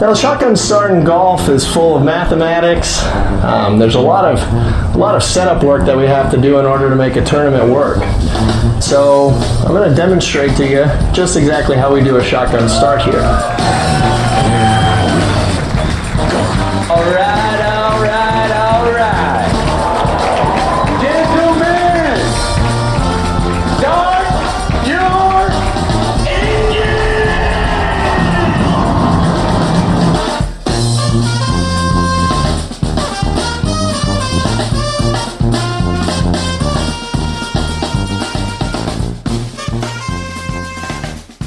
Now, the shotgun start in golf is full of mathematics. There's a lot of setup work that we have to do in order to make a tournament work. So I'm going to demonstrate to you just exactly how we do a shotgun start here. All right, all right, all right. Gentlemen, start your engine!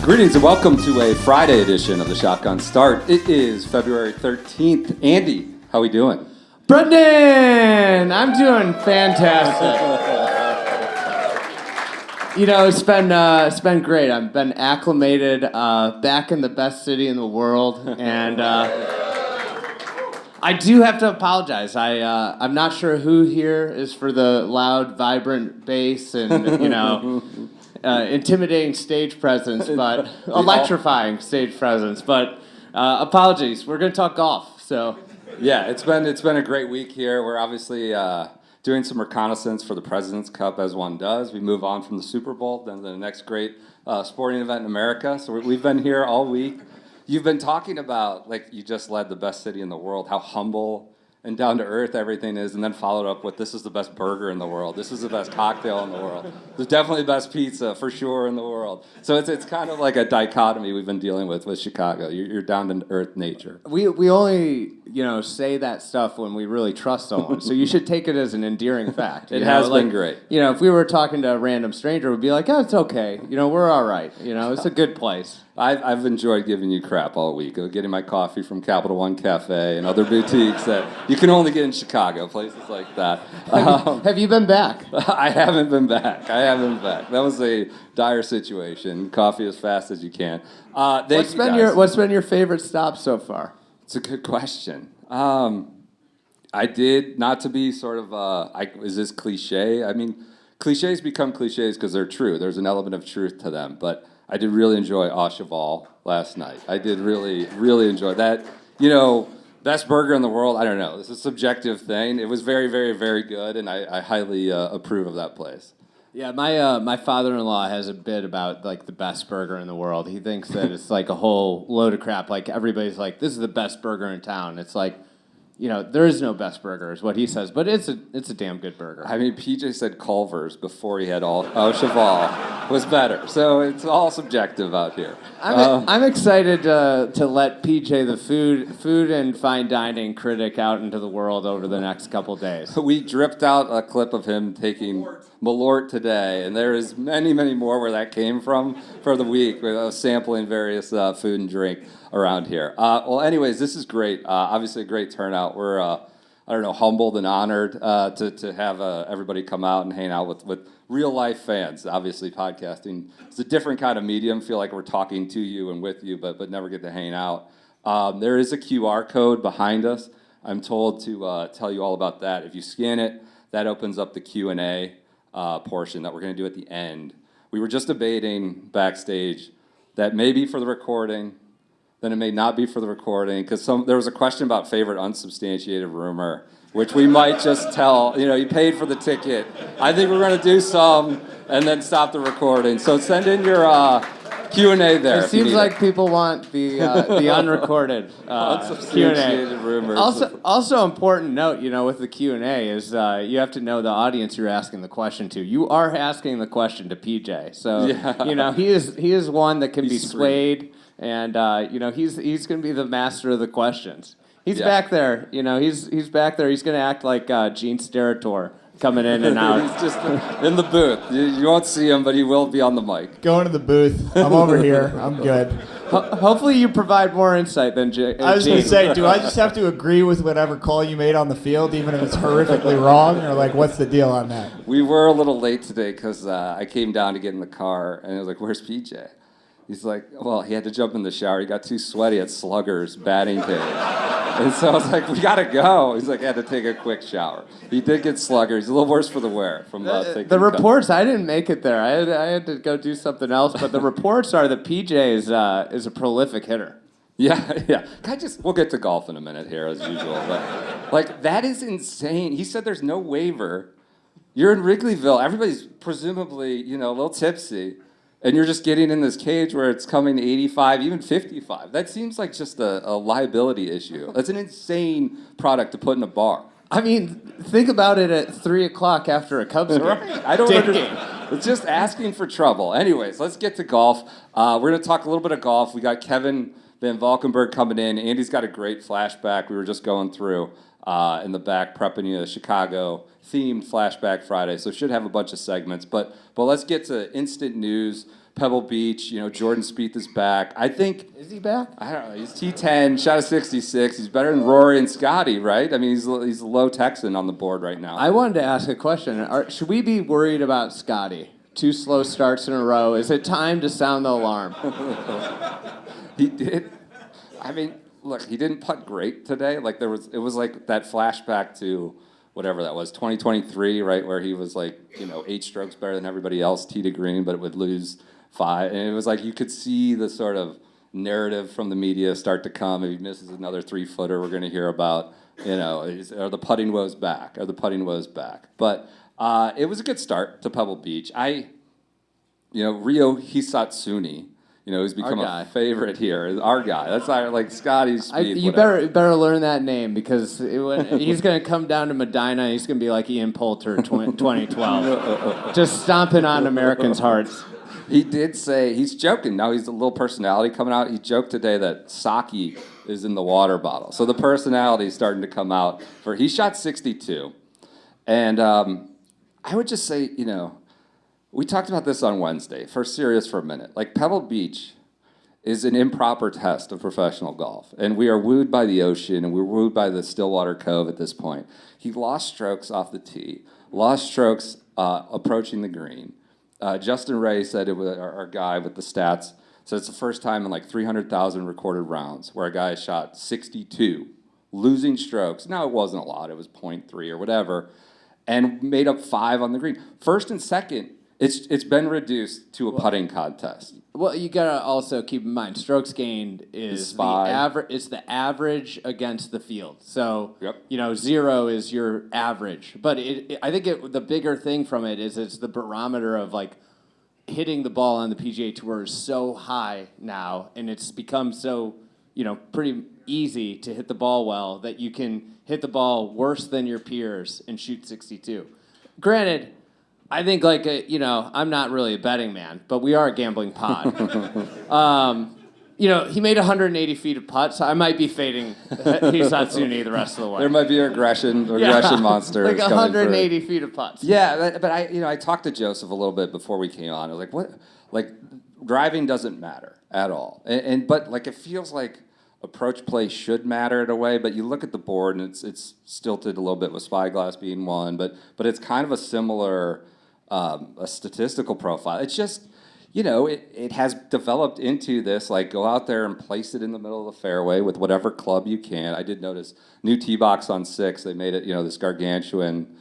Greetings and welcome to a Friday edition of the Shotgun Start. It is February 13th. Andy, how we doing? Brendan, I'm doing fantastic. You know, it's been great. I've been acclimated back in the best city in the world, and I do have to apologize. I'm not sure who here is for the loud, vibrant bass and intimidating stage presence, but electrifying stage presence. But apologies. We're going to talk golf. So yeah, it's been a great week here. We're obviously doing some reconnaissance for the President's Cup, as one does. We move on from the Super Bowl, then the next great sporting event in America. So we've been here all week. You've been talking about, like, you just led the best city in the world, how humble and down to earth everything is, and then followed up with, this is the best burger in the world. This is the best cocktail in the world. There's definitely the best pizza for sure in the world. So it's kind of like a dichotomy we've been dealing with Chicago. You're down to earth nature. we only say that stuff when we really trust someone. So you should take it as an endearing fact. It has been great. If we were talking to a random stranger, we'd be like, oh, it's okay. We're all right. It's a good place. I've enjoyed giving you crap all week, getting my coffee from Capital One Cafe and other boutiques that you can only get in Chicago, places like that. Have you been back? I haven't been back. That was a dire situation. Coffee as fast as you can. What's been your favorite stop so far? It's a good question. I did, not to be sort of, is this cliche? I mean, cliches become cliches because they're true. There's an element of truth to them, but I did really enjoy Au Cheval last night. I did really, really enjoy that. Best burger in the world, I don't know. It's a subjective thing. It was very, very, very good, and I highly approve of that place. Yeah, my father-in-law has a bit about, like, the best burger in the world. He thinks that it's like a whole load of crap. Like, everybody's like, this is the best burger in town. It's like, there is no best burger, is what he says, but it's a damn good burger. I mean, PJ said Culver's before he had Au Cheval was better, so it's all subjective out here. I'm excited to let PJ, the food and fine dining critic, out into the world over the next couple days. We dripped out a clip of him taking Malort today, and there is many, many more where that came from for the week. We were sampling various food and drink around here. Well, anyways, this is great. Obviously, a great turnout. We're, humbled and honored to have everybody come out and hang out with real-life fans. Obviously, podcasting is a different kind of medium. Feel like we're talking to you and with you, but never get to hang out. There is a QR code behind us. I'm told to tell you all about that. If you scan it, that opens up the Q&A portion that we're going to do at the end. We were just debating backstage that maybe for the recording, then it may not be for the recording, because there was a question about favorite unsubstantiated rumor, which we might just tell, you paid for the ticket. I think we're going to do some and then stop the recording. So send in your Q&A there. It seems like people want the unrecorded unsubstantiated rumors. Also important note, with the Q&A is you have to know the audience you're asking the question to. You are asking the question to PJ, so yeah. He is one that can be swayed. And he's going to be the master of the questions. He's back there. He's back there. He's going to act like Gene Steratore coming in and out. He's just in the booth. You won't see him, but he will be on the mic. Going to the booth. I'm over here. I'm good. Hopefully you provide more insight than Gene. I was going to say, do I just have to agree with whatever call you made on the field, even if it's horrifically wrong, or what's the deal on that? We were a little late today because I came down to get in the car, and I was like, "Where's PJ?" He's like, well, he had to jump in the shower. He got too sweaty at Slugger's batting cage. And so I was like, we got to go. He's like, I had to take a quick shower. He did get slugger. He's a little worse for the wear from taking the reports. I didn't make it there. I had to go do something else. But the reports are that PJ is a prolific hitter. Yeah. We'll get to golf in a minute here, as usual. But, like, that is insane. He said there's no waiver. You're in Wrigleyville. Everybody's presumably, a little tipsy. And you're just getting in this cage where it's coming to 85, even 55. That seems like just a liability issue. That's an insane product to put in a bar. I mean, think about it at 3 o'clock after a Cubs game. Right. I don't understand. It's just asking for trouble. Anyways, let's get to golf. We're going to talk a little bit of golf. We got Kevin Van Valkenburg coming in. Andy's got a great flashback we were just going through in the back, prepping you a Chicago-themed Flashback Friday. So should have a bunch of segments. But let's get to instant news. Pebble Beach, Jordan Spieth is back. I think... Is he back? I don't know. He's T10, shot a 66. He's better than Rory and Scotty, right? I mean, he's a low Texan on the board right now. I wanted to ask a question. Should we be worried about Scotty? 2 slow starts in a row. Is it time to sound the alarm? He did. I mean, look, he didn't putt great today. Like, it was like that flashback to whatever that was, 2023, right, where he was like, 8 strokes better than everybody else, tee to green, but it would lose 5. And it was like you could see the sort of narrative from the media start to come. If he misses another 3-footer, we're going to hear about, are the putting woes back? Are the putting woes back? But it was a good start to Pebble Beach. Ryo Hisatsuni, who's become a favorite here. Our guy. That's like Scotty's Spieth. You better learn that name because he's going to come down to Medina. He's going to be like Ian Poulter 2012. Just stomping on Americans' hearts. He did say, he's joking. Now he's a little personality coming out. He joked today that sake is in the water bottle. So the personality is starting to come out. He shot 62. And I would just say, we talked about this on Wednesday, for a minute. Like, Pebble Beach is an improper test of professional golf. And we are wooed by the ocean, and we're wooed by the Stillwater Cove at this point. He lost strokes off the tee, lost strokes approaching the green. Justin Ray said, it was our guy with the stats, so it's the first time in like 300,000 recorded rounds where a guy shot 62, losing strokes. Now, it wasn't a lot. It was 0.3 or whatever, and made up 5 on the green. First and second, it's been reduced to a putting contest. Well, you gotta also keep in mind, strokes gained is the average. It's the average against the field. So 0 is your average. But I think the bigger thing from it is it's the barometer of like hitting the ball on the PGA Tour is so high now, and it's become so pretty easy to hit the ball well that you can hit the ball worse than your peers and shoot 62. Granted, I think, I'm not really a betting man, but we are a gambling pod. He made 180 feet of putts, so I might be fading Hisatsuni the rest of the way. There might be an aggression monster. Like 180 feet of putts. Yeah, but I talked to Joseph a little bit before we came on. I was like, what? Like, driving doesn't matter at all. But it feels like approach play should matter in a way, but you look at the board, and it's stilted a little bit with Spyglass being one, but it's kind of a similar... a statistical profile. It's just, it has developed into this, go out there and place it in the middle of the fairway with whatever club you can. I did notice new tee box on 6. They made it, this gargantuan,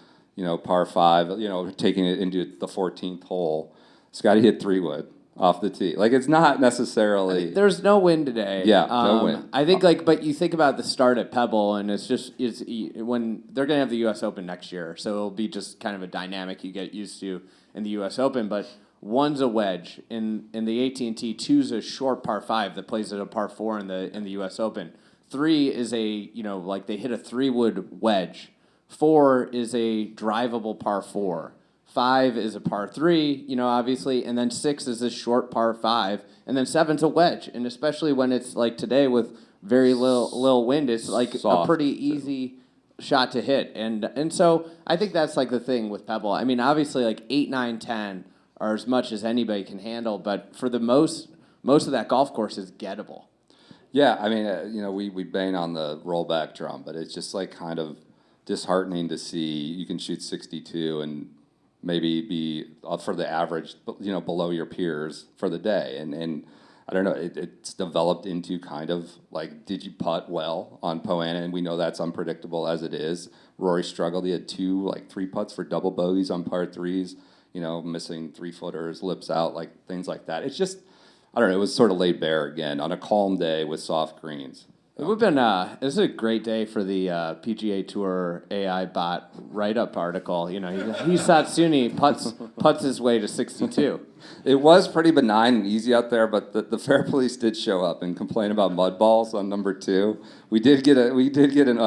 par 5, taking it into the 14th hole. Scotty hit 3-wood off the tee. It's not necessarily... There's no wind today. Yeah, no wind. I think, but you think about the start at Pebble, and it's when they're going to have the U.S. Open next year, so it'll be just kind of a dynamic you get used to in the U.S. Open, but 1's a wedge. In the AT&T, 2's a short par 5 that plays at a par 4 in the U.S. Open. 3 is they hit a 3-wood wedge. 4 is a drivable par 4. 5 is a par 3, obviously, and then 6 is a short par 5, and then 7's a wedge. And especially when it's like today with very little wind, it's like soft, a pretty easy shot to hit. And so I think that's the thing with Pebble. I mean, obviously 8, 9, 10 are as much as anybody can handle, but for the most of that golf course is gettable. Yeah, I mean, we bang on the rollback drum, but it's just kind of disheartening to see you can shoot 62 and maybe be for the average, below your peers for the day. And I don't know, it's developed into kind of did you putt well on Poana? And we know that's unpredictable as it is. Rory struggled. He had 2, 3 putts for double bogeys on par 3s, missing 3-footers, lips out, things like that. It's just, I don't know, it was sort of laid bare again on a calm day with soft greens. We've been. This is a great day for the PGA Tour AI bot write-up article. You know, Hisatsuni putts his way to 62. It was pretty benign and easy out there, but the fair police did show up and complain about mud balls on number 2. We did get an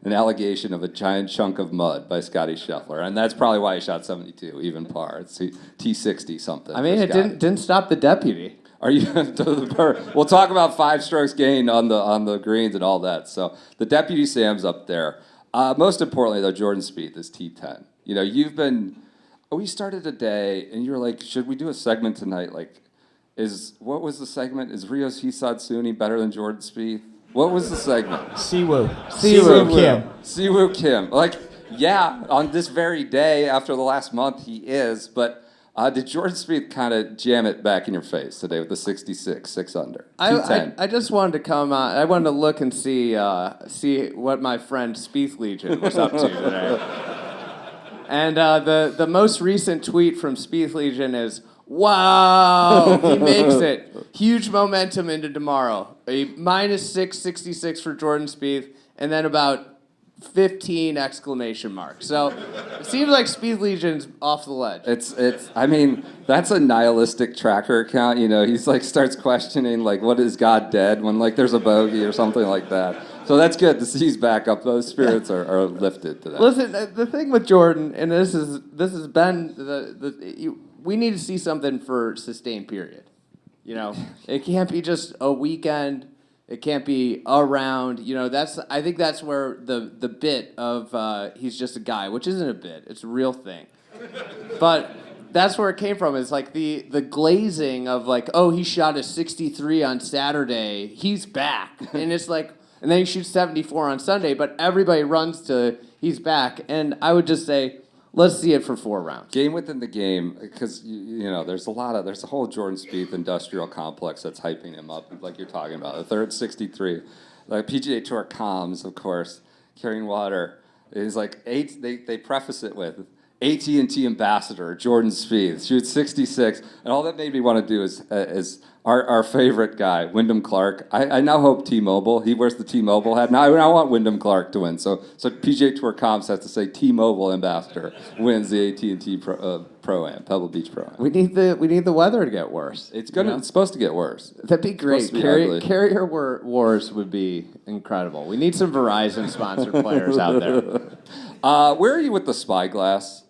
allegation of a giant chunk of mud by Scotty Scheffler, and that's probably why he shot 72, even par. It's T60 something. I mean, it didn't stop the deputy. Are you? We'll talk about 5 strokes gained on the greens and all that. So the deputy Sam's up there. Most importantly, though, Jordan Spieth is T10. You know, you've been. We started a day, and you were like, "Should we do a segment tonight?" Like, what was the segment? Is Rio's Hisatsuni better than Jordan Spieth? What was the segment? Siwoo Kim. Kim. Siwoo Kim. Like, yeah, on this very day after the last month, he is, but. Did Jordan Spieth kind of jam it back in your face today with the 66, 6 under? I just wanted to come on. I wanted to look and see what my friend Spieth Legion was up to today. And the most recent tweet from Spieth Legion is, "Wow, he makes it. Huge momentum into tomorrow. A -6, 66 for Jordan Spieth, and then about 15 exclamation marks." So it seems like Spieth Legion's off the ledge. I mean, that's a nihilistic tracker account. You know, he's like starts questioning like, what is God dead when like there's a bogey or something like that. So that's good to see he's back up. Those spirits are lifted to that. Listen, the thing with Jordan, and this has been we need to see something for sustained period. You know, it can't be just a weekend. It can't be around, you know, I think that's where the bit of he's just a guy, which isn't a bit, it's a real thing. But that's where it came from, is like the glazing of like, oh, he shot a 63 on Saturday, he's back. And it's like, and then he shoots 74 on Sunday, but everybody runs to he's back. And I would just say, let's see it for 4 rounds. Game within the game, because you know there's a whole Jordan Spieth industrial complex that's hyping him up, like you're talking about. The third 63, like PGA Tour comms, of course, carrying water is like They preface it with AT&T ambassador Jordan Spieth shoots 66, and all that made me want to do is our favorite guy, Wyndham Clark. I now hope T-Mobile. He wears the T-Mobile hat. Now I want Wyndham Clark to win. So PGA Tour comms has to say T-Mobile ambassador wins the AT&T Pro-Am, Pebble Beach Pro-Am. We need the weather to get worse. It's supposed to get worse. That'd be great. Carrier wars would be incredible. We need some Verizon sponsored players out there. Where are you with the Spyglass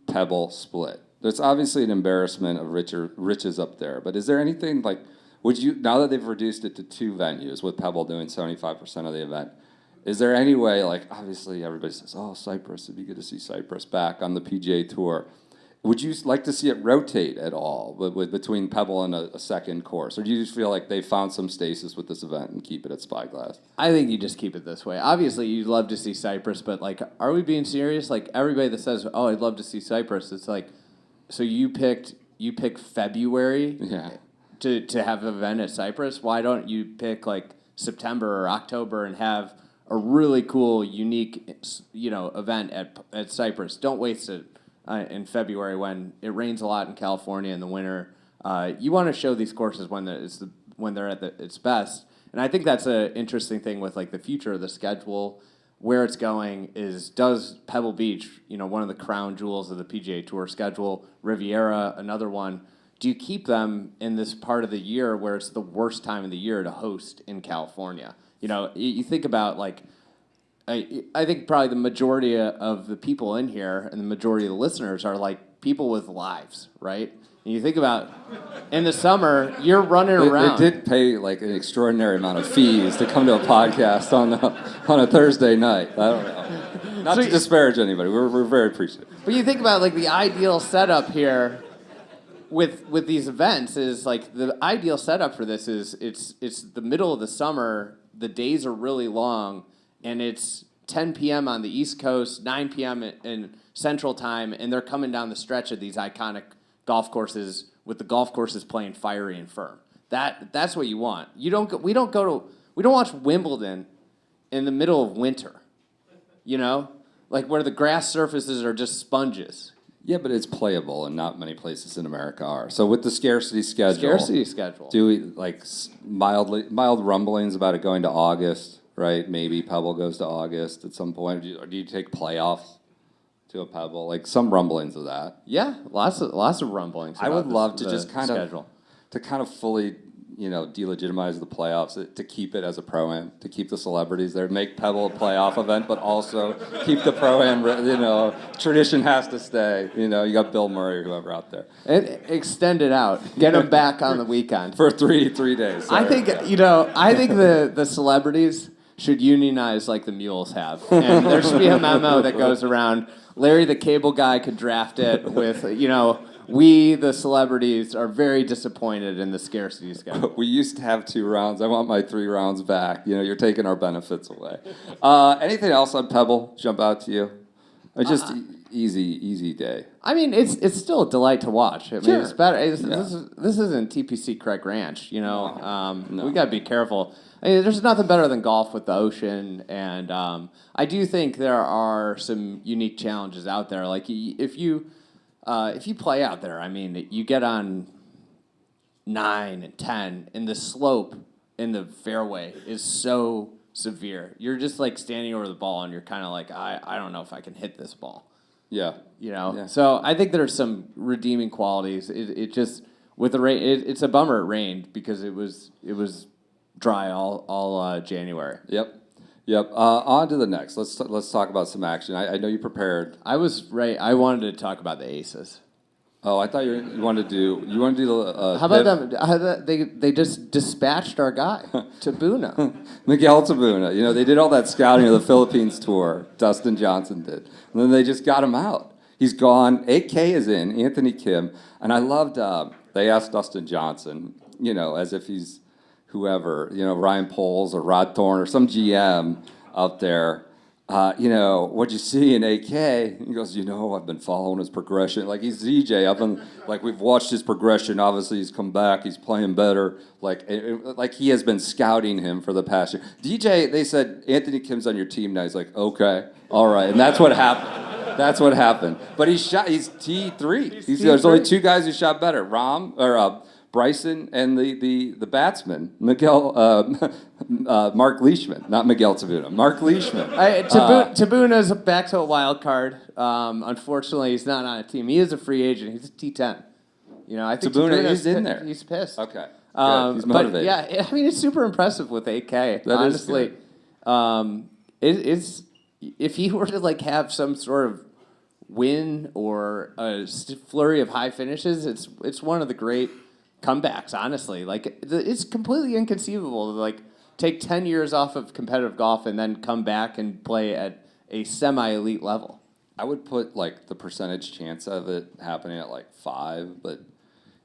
Pebble split? There's obviously an embarrassment of riches up there, but is there anything like, would you, now that they've reduced it to 2 venues with Pebble doing 75% of the event, is there any way, like obviously everybody says, oh, Cyprus, it'd be good to see Cyprus back on the PGA Tour. Would you like to see it rotate at all between Pebble and a second course? Or do you just feel like they found some stasis with this event and keep it at Spyglass? I think you just keep it this way. Obviously, you'd love to see Cyprus, but like, are we being serious? Like everybody that says, oh, I'd love to see Cyprus, it's like, so you picked February to have an event at Cyprus? Why don't you pick like September or October and have a really cool, unique, event at Cyprus? Don't waste it in February when it rains a lot in California in the winter. You want to show these courses when they're at its best, and I think that's an interesting thing with like the future of the schedule. Where it's going is, does Pebble Beach, one of the crown jewels of the PGA Tour schedule, Riviera, another one, do you keep them in this part of the year where it's the worst time of the year to host in California? You think about like, I think probably the majority of the people in here and the majority of the listeners are like people with lives, right? And you think about, in the summer, you're running around. They did pay like an extraordinary amount of fees to come to a podcast on a Thursday night. I don't know. Not to disparage anybody. We're very appreciative. But you think about like the ideal setup here with these events is like the ideal setup for this is it's the middle of the summer. The days are really long, and it's 10 p.m. on the East Coast, 9 p.m. in Central Time, and they're coming down the stretch of these iconic golf courses with the golf courses playing fiery and firm. That's what you want. We don't watch Wimbledon in the middle of winter. Like where the grass surfaces are just sponges. Yeah, but it's playable, and not many places in America are. So with the scarcity schedule, do we like mild rumblings about it going to August, right? Maybe Pebble goes to August at some point. Or do you take playoffs to a Pebble? Like some rumblings of that. Yeah, lots of rumblings. I would love to the just kind schedule. of fully, delegitimize the playoffs, to keep it as a Pro-Am, to keep the celebrities there, make Pebble a playoff event, but also keep the Pro-Am, tradition has to stay. You got Bill Murray or whoever out there. And extend it out. Get them back on the weekend. For three days. Sorry. I think the celebrities should unionize like the mules have. And there should be a memo that goes around. Larry the Cable Guy could draft it with, we, the celebrities, are very disappointed in the scarcity schedule. We used to have 2 rounds. I want my 3 rounds back. You're taking our benefits away. Anything else on Pebble jump out to you? Or just easy day? I mean, it's still a delight to watch. I mean, Sure. it's better. This isn't TPC Craig Ranch, No. We got to be careful. I mean, there's nothing better than golf with the ocean, and I do think there are some unique challenges out there. Like if you play out there, I mean, you get on 9 and 10, and the slope in the fairway is so severe. You're just like standing over the ball, and you're kind of like, I don't know if I can hit this ball. Yeah. Yeah. So I think there's some redeeming qualities. It just with the rain, it's a bummer it rained because it was dry all January. Yep. On to the next. Let's talk about some action. I know you prepared. I was right. I wanted to talk about the Aces. Oh, I thought you wanted to do the. How about them? They just dispatched our guy, Tabuna. Miguel Tabuna. They did all that scouting of the Philippines tour. Dustin Johnson did, and then they just got him out. He's gone. 8K is in. Anthony Kim, and I loved. They asked Dustin Johnson, as if he's whoever, Ryan Poles or Rod Thorne or some GM out there, what'd you see in AK? He goes, I've been following his progression. Like, he's DJ. We've watched his progression. Obviously, he's come back. He's playing better. Like he has been scouting him for the past year. DJ, they said, Anthony Kim's on your team now. He's like, okay, all right. And that's what happened. But he's T3. There's only 2 guys who shot better. Bryson and the batsman, Mark Leishman, not Miguel Tabuna, Mark Leishman. Tabuna's back to a wild card. Unfortunately, he's not on a team. He is a free agent. He's a T10. I think Tabuna is in there. He's pissed. Okay. He's motivated. But yeah, I mean, it's super impressive with AK. That honestly, it's if he were to have some sort of win or a flurry of high finishes, it's one of the great comebacks, honestly. It's completely inconceivable to take 10 years off of competitive golf and then come back and play at a semi-elite level. I would put the percentage chance of it happening at 5, but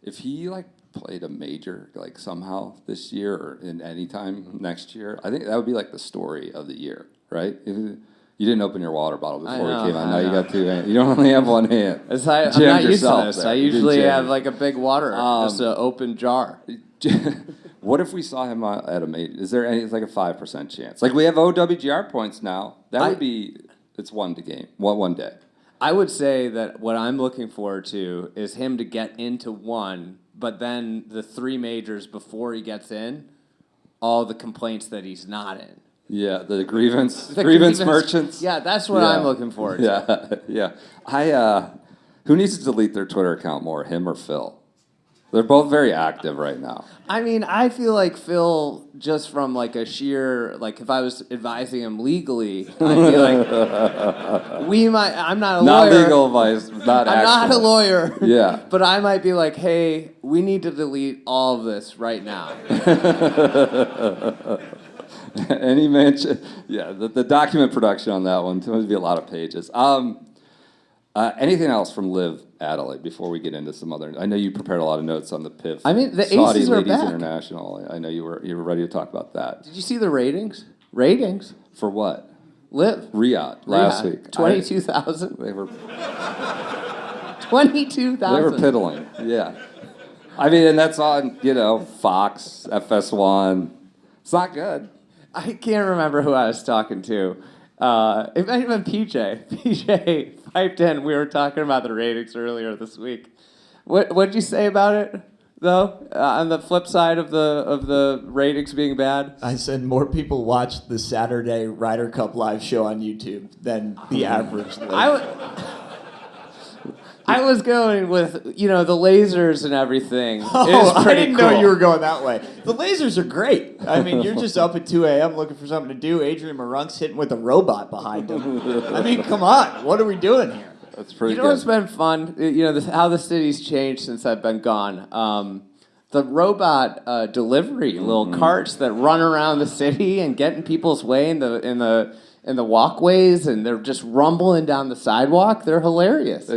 if he played a major somehow this year or in any time next year, I think that would be the story of the year, right? You didn't open your water bottle before you came on. Now you got 2 hands. You don't only have 1 hand. I'm not used to this. I usually have a big water, just an open jar. What if we saw him at a major? Is there any? It's a 5% chance. We have OWGR points now. That would be. It's one day. I would say that what I'm looking forward to is him to get into one, but then the 3 majors before he gets in, all the complaints that he's not in. Yeah, the grievance merchants. Yeah, that's what I'm looking forward to. Yeah. Who needs to delete their Twitter account more, him or Phil? They're both very active right now. I mean, I feel like Phil, just from a sheer, if I was advising him legally, I'd be I'm not a lawyer. Not legal advice, not I'm not a lawyer. Yeah. But I might be hey, we need to delete all of this right now. Any mention? Yeah, the document production on that one, it's going to be a lot of pages. Anything else from LIV Adelaide before we get into some other? I know you prepared a lot of notes on the PIF. I mean, the Saudi Aces are Ladies back. International. I know you were ready to talk about that. Did you see the ratings? Ratings for what? LIV Riyadh last week. 22,000. They were 22,000. They were piddling. Yeah. I mean, and that's on Fox, FS1. It's not good. I can't remember who I was talking to. It might have been PJ. PJ piped in. We were talking about the ratings earlier this week. What'd you say about it, though? On the flip side of the ratings being bad? I said more people watch the Saturday Ryder Cup live show on YouTube than the average. I was going with, the lasers and everything. Oh, I didn't cool. know you were going that way. The lasers are great. I mean, you're just up at 2 a.m. looking for something to do. Adrian Marunk's hitting with a robot behind him. I mean, come on. What are we doing here? That's pretty good. What's been fun? How the city's changed since I've been gone. The robot delivery little carts that run around the city and get in people's way in the walkways, and they're just rumbling down the sidewalk. They're hilarious.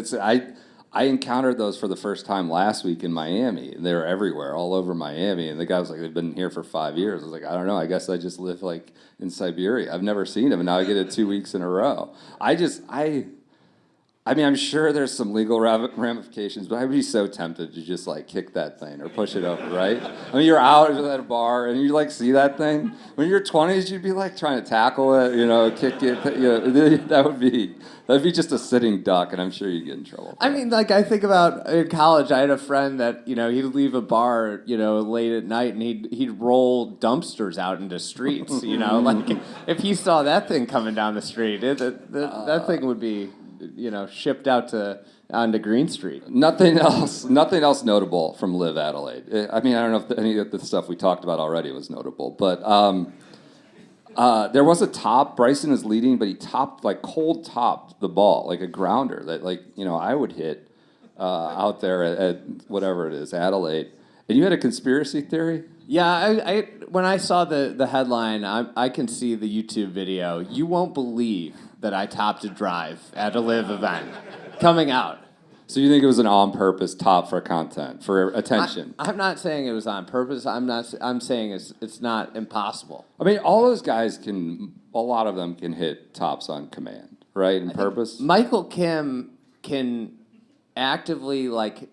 I encountered those for the first time last week in Miami, and they were everywhere, all over Miami. And the guy was like, "They've been here for 5 years." I was like, "I don't know. I guess I just live like in Siberia. I've never seen them, and now I get it 2 weeks in a row." I mean, I'm sure there's some legal ramifications, but I'd be so tempted to just like kick that thing or push it over, right? I mean, you're out at a bar and you like see that thing. When you're 20s, you'd be like trying to tackle it, kick it. That'd be just a sitting duck, and I'm sure you'd get in trouble. I mean, like I think about in college, I had a friend that he'd leave a bar late at night and he'd roll dumpsters out into streets. Like if he saw that thing coming down the street, that thing would be shipped out onto Green Street. Nothing else notable from LIV Adelaide. I mean, I don't know if any of the stuff we talked about already was notable, but there was a top. Bryson is leading, but he cold topped the ball, like a grounder that I would hit out there at whatever it is, Adelaide. And you had a conspiracy theory? Yeah, I when I saw the headline, I can see the YouTube video. You won't believe that I topped a drive at a LIV event coming out. So you think it was an on-purpose top for content, for attention? I'm not saying it was on purpose. I'm saying it's not impossible. I mean, all those guys a lot of them can hit tops on command, right? And purpose? Michael Kim can actively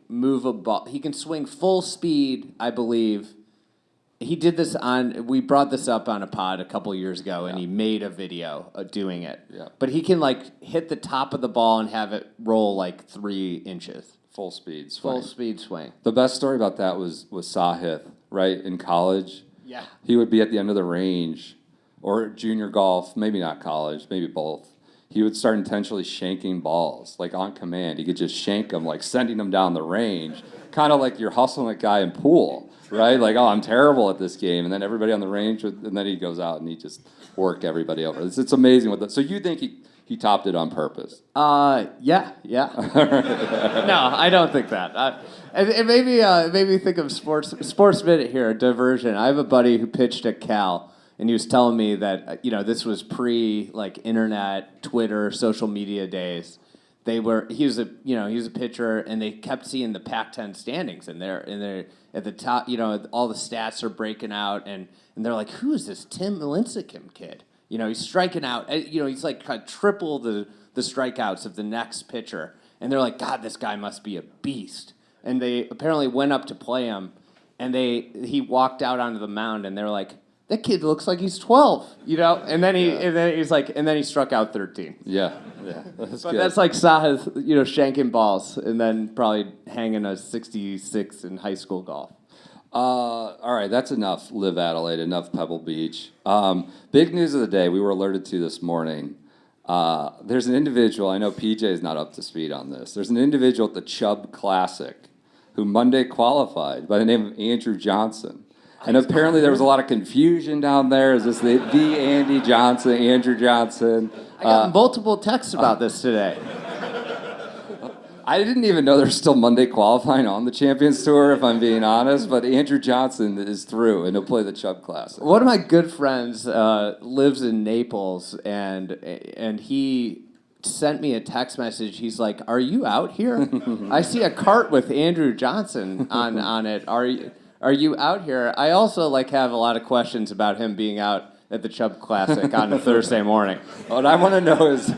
move a ball. He can swing full speed, I believe. He did this we brought this up on a pod a couple years ago, and he made a video doing it. Yeah. But he can hit the top of the ball and have it roll 3 inches. Full speed swing. Full speed swing. The best story about that was Sahith, right, in college. Yeah. He would be at the end of the range, or junior golf, maybe not college, maybe both. He would start intentionally shanking balls, on command. He could just shank them, sending them down the range, kind of like you're hustling a guy in pool, right? I'm terrible at this game, and then everybody on the range, and then he goes out and he just work everybody over. It's amazing what that. So you think he topped it on purpose? Yeah. No, I don't think that. It made me think of sports minute here, a diversion. I have a buddy who pitched at Cal. And he was telling me that this was internet, Twitter, social media days. He was a pitcher, and they kept seeing the Pac-10 standings, and they're at the top. All the stats are breaking out, and they're like, who is this Tim Lincecum kid? He's striking out. He's triple the strikeouts of the next pitcher, and they're like, God, this guy must be a beast. And they apparently went up to play him, and he walked out onto the mound, and they're like, that kid looks like he's 12, and then he struck out 13. Yeah. That's Sahith, shanking balls, and then probably hanging a 66 in high school golf. All right, that's enough LIV Adelaide, enough Pebble Beach. Big news of the day we were alerted to this morning. There's an individual, I know PJ is not up to speed on this. There's an individual at the Chubb Classic who Monday qualified by the name of Andrew Johnson. And apparently there was a lot of confusion down there. Is this the Andy Johnson, Andrew Johnson? I got multiple texts about this today. I didn't even know there's still Monday qualifying on the Champions Tour, if I'm being honest. But Andrew Johnson is through, and he'll play the Chubb Classic. One of my good friends lives in Naples, and he sent me a text message. He's like, "Are you out here? I see a cart with Andrew Johnson on it. Are you out here?" I also have a lot of questions about him being out at the Chubb Classic on a Thursday morning. What I want to know is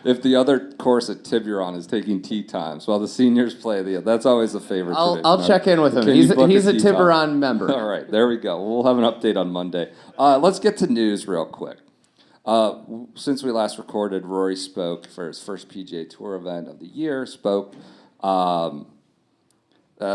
if the other course at Tiburon is taking tee times while the seniors play. That's always a favorite tradition. I'll check in with him. He's a Tiburon member. All right, there we go. We'll have an update on Monday. Let's get to news real quick. Since we last recorded, Rory spoke for his first PGA Tour event of the year.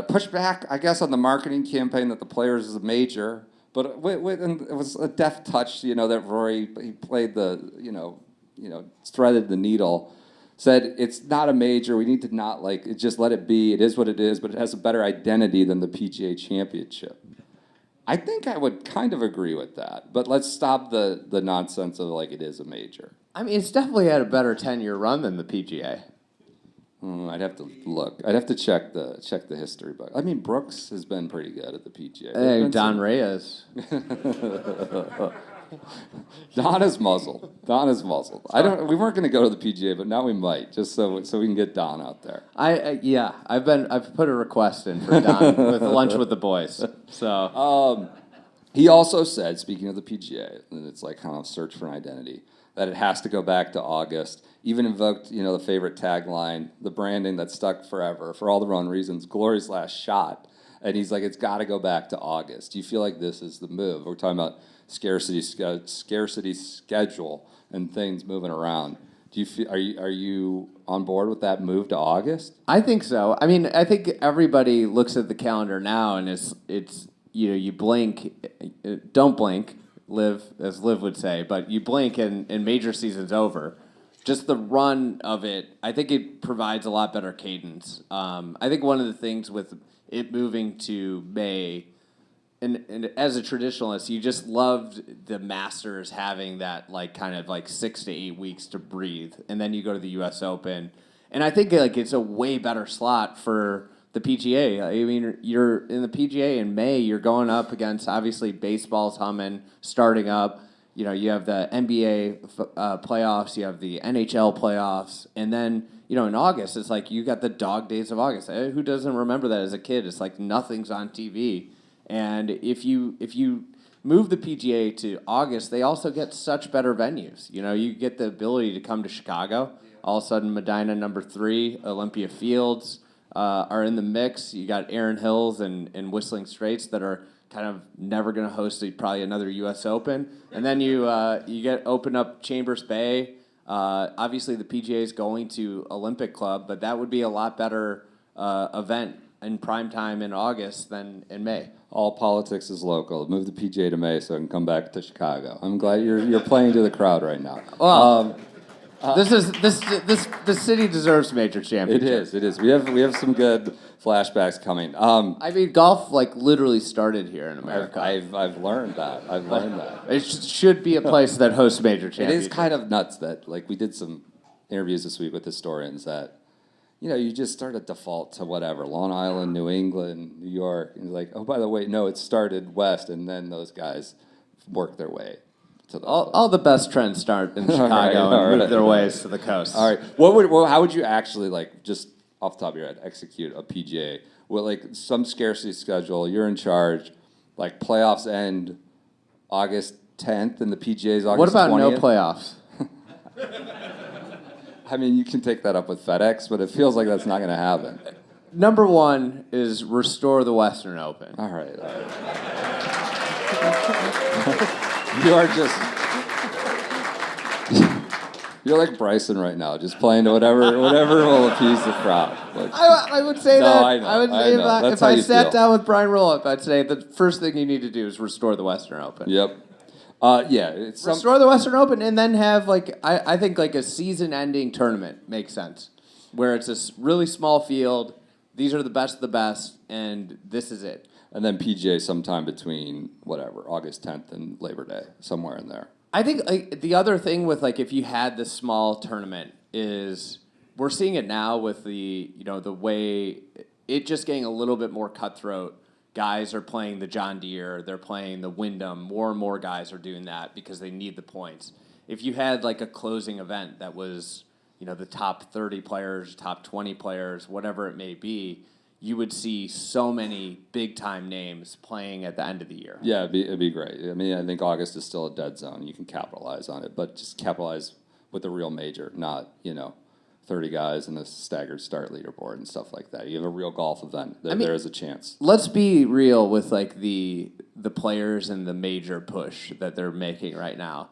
Pushed back, I guess, on the marketing campaign that the Players is a major, but and it was a deft touch, that Rory, he played threaded the needle. Said it's not a major. We need to not just let it be. It is what it is, but it has a better identity than the PGA Championship. I think I would kind of agree with that, but let's stop the nonsense of it is a major. I mean, it's definitely had a better 10-year run than the PGA. I'd have to look. I'd have to check the history book. I mean, Brooks has been pretty good at the PGA. Hey, Don Reyes. Don is muzzled. We weren't going to go to the PGA, but now we might, just so we can get Don out there. I've put a request in for Don with lunch with the boys. So he also said, speaking of the PGA, and it's kind of search for an identity, that it has to go back to August. Even invoked, the favorite tagline, the branding that stuck forever for all the wrong reasons, Glory's last shot. And he's like, it's got to go back to August. Do you feel like this is the move? We're talking about scarcity schedule and things moving around. Do you feel, are you on board with that move to August? I think so. I mean, I think everybody looks at the calendar now and it's you blink, don't blink, live as Liv would say, but you blink and major season's over. Just the run of it, I think it provides a lot better cadence. I think one of the things with it moving to May, and as a traditionalist, you just loved the Masters having that 6 to 8 weeks to breathe, and then you go to the U.S. Open, and I think it's a way better slot for the PGA. I mean, you're in the PGA in May, you're going up against obviously baseball's humming, starting up. You have the NBA playoffs, you have the NHL playoffs, and then in August it's you got the dog days of August. Who doesn't remember that as a kid? It's nothing's on TV. And if you move the PGA to August, they also get such better venues. You get the ability to come to Chicago. All of a sudden, Medina #3, Olympia Fields are in the mix. You got Erin Hills and Whistling Straits that are kind of never going to host probably another U.S. Open. And then you open up Chambers Bay. Obviously, the PGA is going to Olympic Club, but that would be a lot better event in prime time in August than in May. All politics is local. Move the PGA to May so I can come back to Chicago. I'm glad you're playing to the crowd right now. Well, this city deserves major championship. It is. We have some good flashbacks coming. I mean, golf literally started here in America. I've learned that. It should be a place that hosts major championships. It is kind of nuts that we did some interviews this week with historians that you just start to default to whatever, Long Island, New England, New York, and you're oh, by the way, no, it started west, and then those guys work their way to all the best trends start in Chicago and move their ways to the coast. All right, how would you actually just off the top of your head execute a PGA with some scarcity schedule? You're in charge, playoffs end August 10th, and the PGA's August 20th. What about no playoffs? I mean, you can take that up with FedEx, but it feels like that's not going to happen. Number one is restore the Western Open. All right. You are you're like Bryson right now, just playing to whatever will appease the crowd. I would say that. I know. I would say if I sat down with Brian Roloff, I'd say the first thing you need to do is restore the Western Open. Yep. It's restore the Western Open and then have I think a season-ending tournament makes sense, where it's a really small field. These are the best of the best, and this is it. And then PGA sometime between August 10th and Labor Day, somewhere in there. I think the other thing with if you had this small tournament is we're seeing it now with the the way it just getting a little bit more cutthroat. Guys are playing the John Deere, they're playing the Wyndham. More and more guys are doing that because they need the points. If you had a closing event that was, the top 30 players, top 20 players, whatever it may be, you would see so many big-time names playing at the end of the year. Yeah, it'd be great. I mean, I think August is still a dead zone. You can capitalize on it, but just capitalize with the real major, not, 30 guys in a staggered start leaderboard and stuff like that. You have a real golf event. There is a chance. Let's be real with the players and the major push that they're making right now.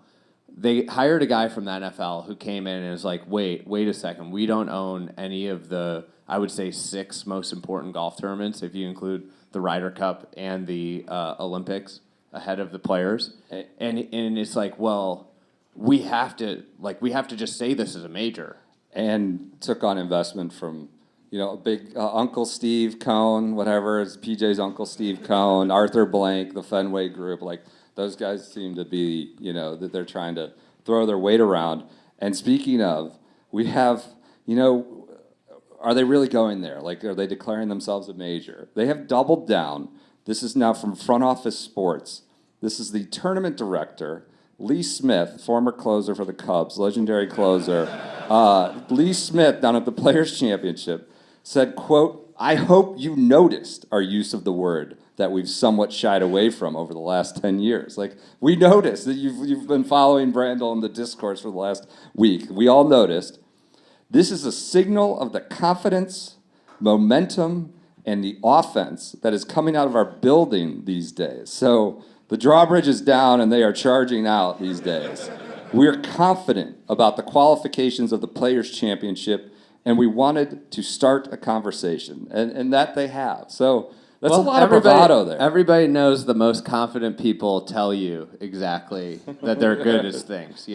they hired a guy from the NFL who came in and was like, wait a second, we don't own any of the, I would say, 6 most important golf tournaments, if you include the Ryder Cup and the Olympics ahead of the players. And it's like, well, we have to just say this is a major. And took on investment from, a big Uncle Steve Cohn, whatever, it's PJ's Uncle Steve Cohn, Arthur Blank, the Fenway Group, like those guys seem to be, that they're trying to throw their weight around. And speaking of, we have, are they really going there? Like, are they declaring themselves a major? They have doubled down. This is now from Front Office Sports. This is the tournament director, Lee Smith, former closer for the Cubs, legendary closer. Lee Smith, down at the Players' Championship, said, quote, "I hope you noticed our use of the word that we've somewhat shied away from over the last 10 years. Like, we noticed that you've been following Brandel in the discourse for the last week. We all noticed. This is a signal of the confidence, momentum, and the offense that is coming out of our building these days. So the drawbridge is down and they are charging out these days. We're confident about the qualifications of the Players' Championship, and we wanted to start a conversation." And that they have. So that's a lot of bravado there. Everybody knows the most confident people tell you exactly that they're good at things,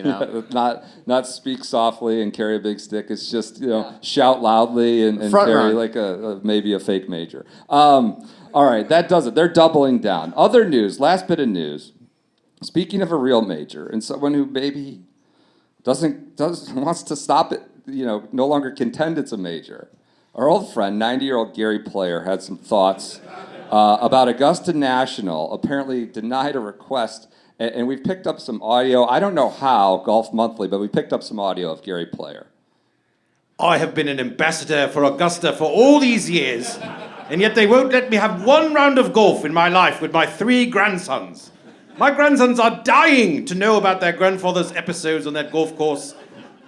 Not speak softly and carry a big stick. It's just, shout loudly and carry like maybe a fake major. All right, that does it. They're doubling down. Other news, last bit of news. Speaking of a real major and someone who maybe wants to stop it, no longer contend it's a major. Our old friend, 90-year-old Gary Player, had some thoughts about Augusta National, apparently denied a request, and we've picked up some audio. I don't know how, Golf Monthly, but we picked up some audio of Gary Player. "I have been an ambassador for Augusta for all these years, and yet they won't let me have one round of golf in my life with my 3 grandsons. My grandsons are dying to know about their grandfather's episodes on that golf course.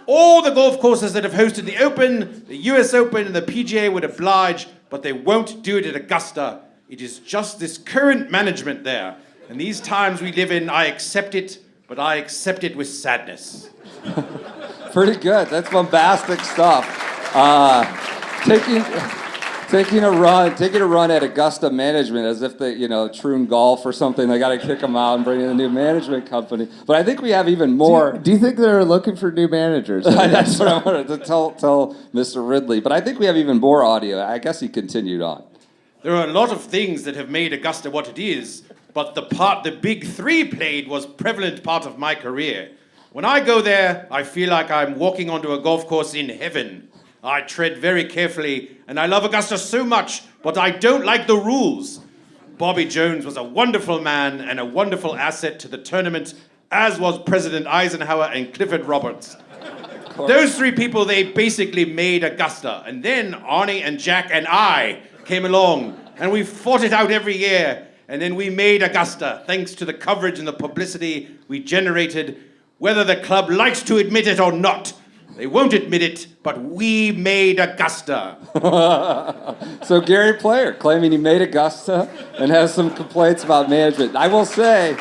All the golf courses that have hosted the Open, the US Open, and the PGA would oblige, but they won't do it at Augusta. It is just this current management there. And these times we live in, I accept it, but I accept it with sadness." Pretty good. That's bombastic stuff. Taking a run at Augusta management as if they, Troon Golf or something. They got to kick them out and bring in a new management company. But I think we have even more. Do you think they're looking for new managers? That's what I wanted to tell Mr. Ridley. But I think we have even more audio. I guess he continued on. "There are a lot of things that have made Augusta what it is, but the part the big 3 played was prevalent part of my career. When I go there, I feel like I'm walking onto a golf course in heaven. I tread very carefully, and I love Augusta so much, but I don't like the rules. Bobby Jones was a wonderful man and a wonderful asset to the tournament, as was President Eisenhower and Clifford Roberts. Those 3 people, they basically made Augusta. And then Arnie and Jack and I came along, and we fought it out every year. And then we made Augusta, thanks to the coverage and the publicity we generated, whether the club likes to admit it or not. They won't admit it, but we made Augusta." So Gary Player claiming he made Augusta and has some complaints about management. I will say,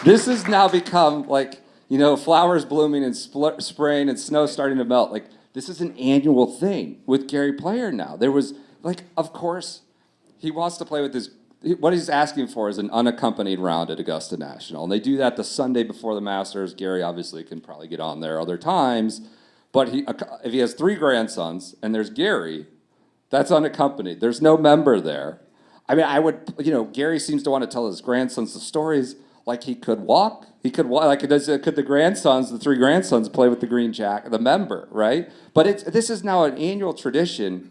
this has now become like, flowers blooming in spring and snow starting to melt. Like, this is an annual thing with Gary Player now. There was, of course, he wants to play with his. What he's asking for is an unaccompanied round at Augusta National. And they do that the Sunday before the Masters. Gary obviously can probably get on there other times. But if he has 3 grandsons and there's Gary, that's unaccompanied. There's no member there. I mean, Gary seems to want to tell his grandsons the stories like he could walk. He could walk. Could the 3 grandsons play with the green jacket, the member, right? But this is now an annual tradition.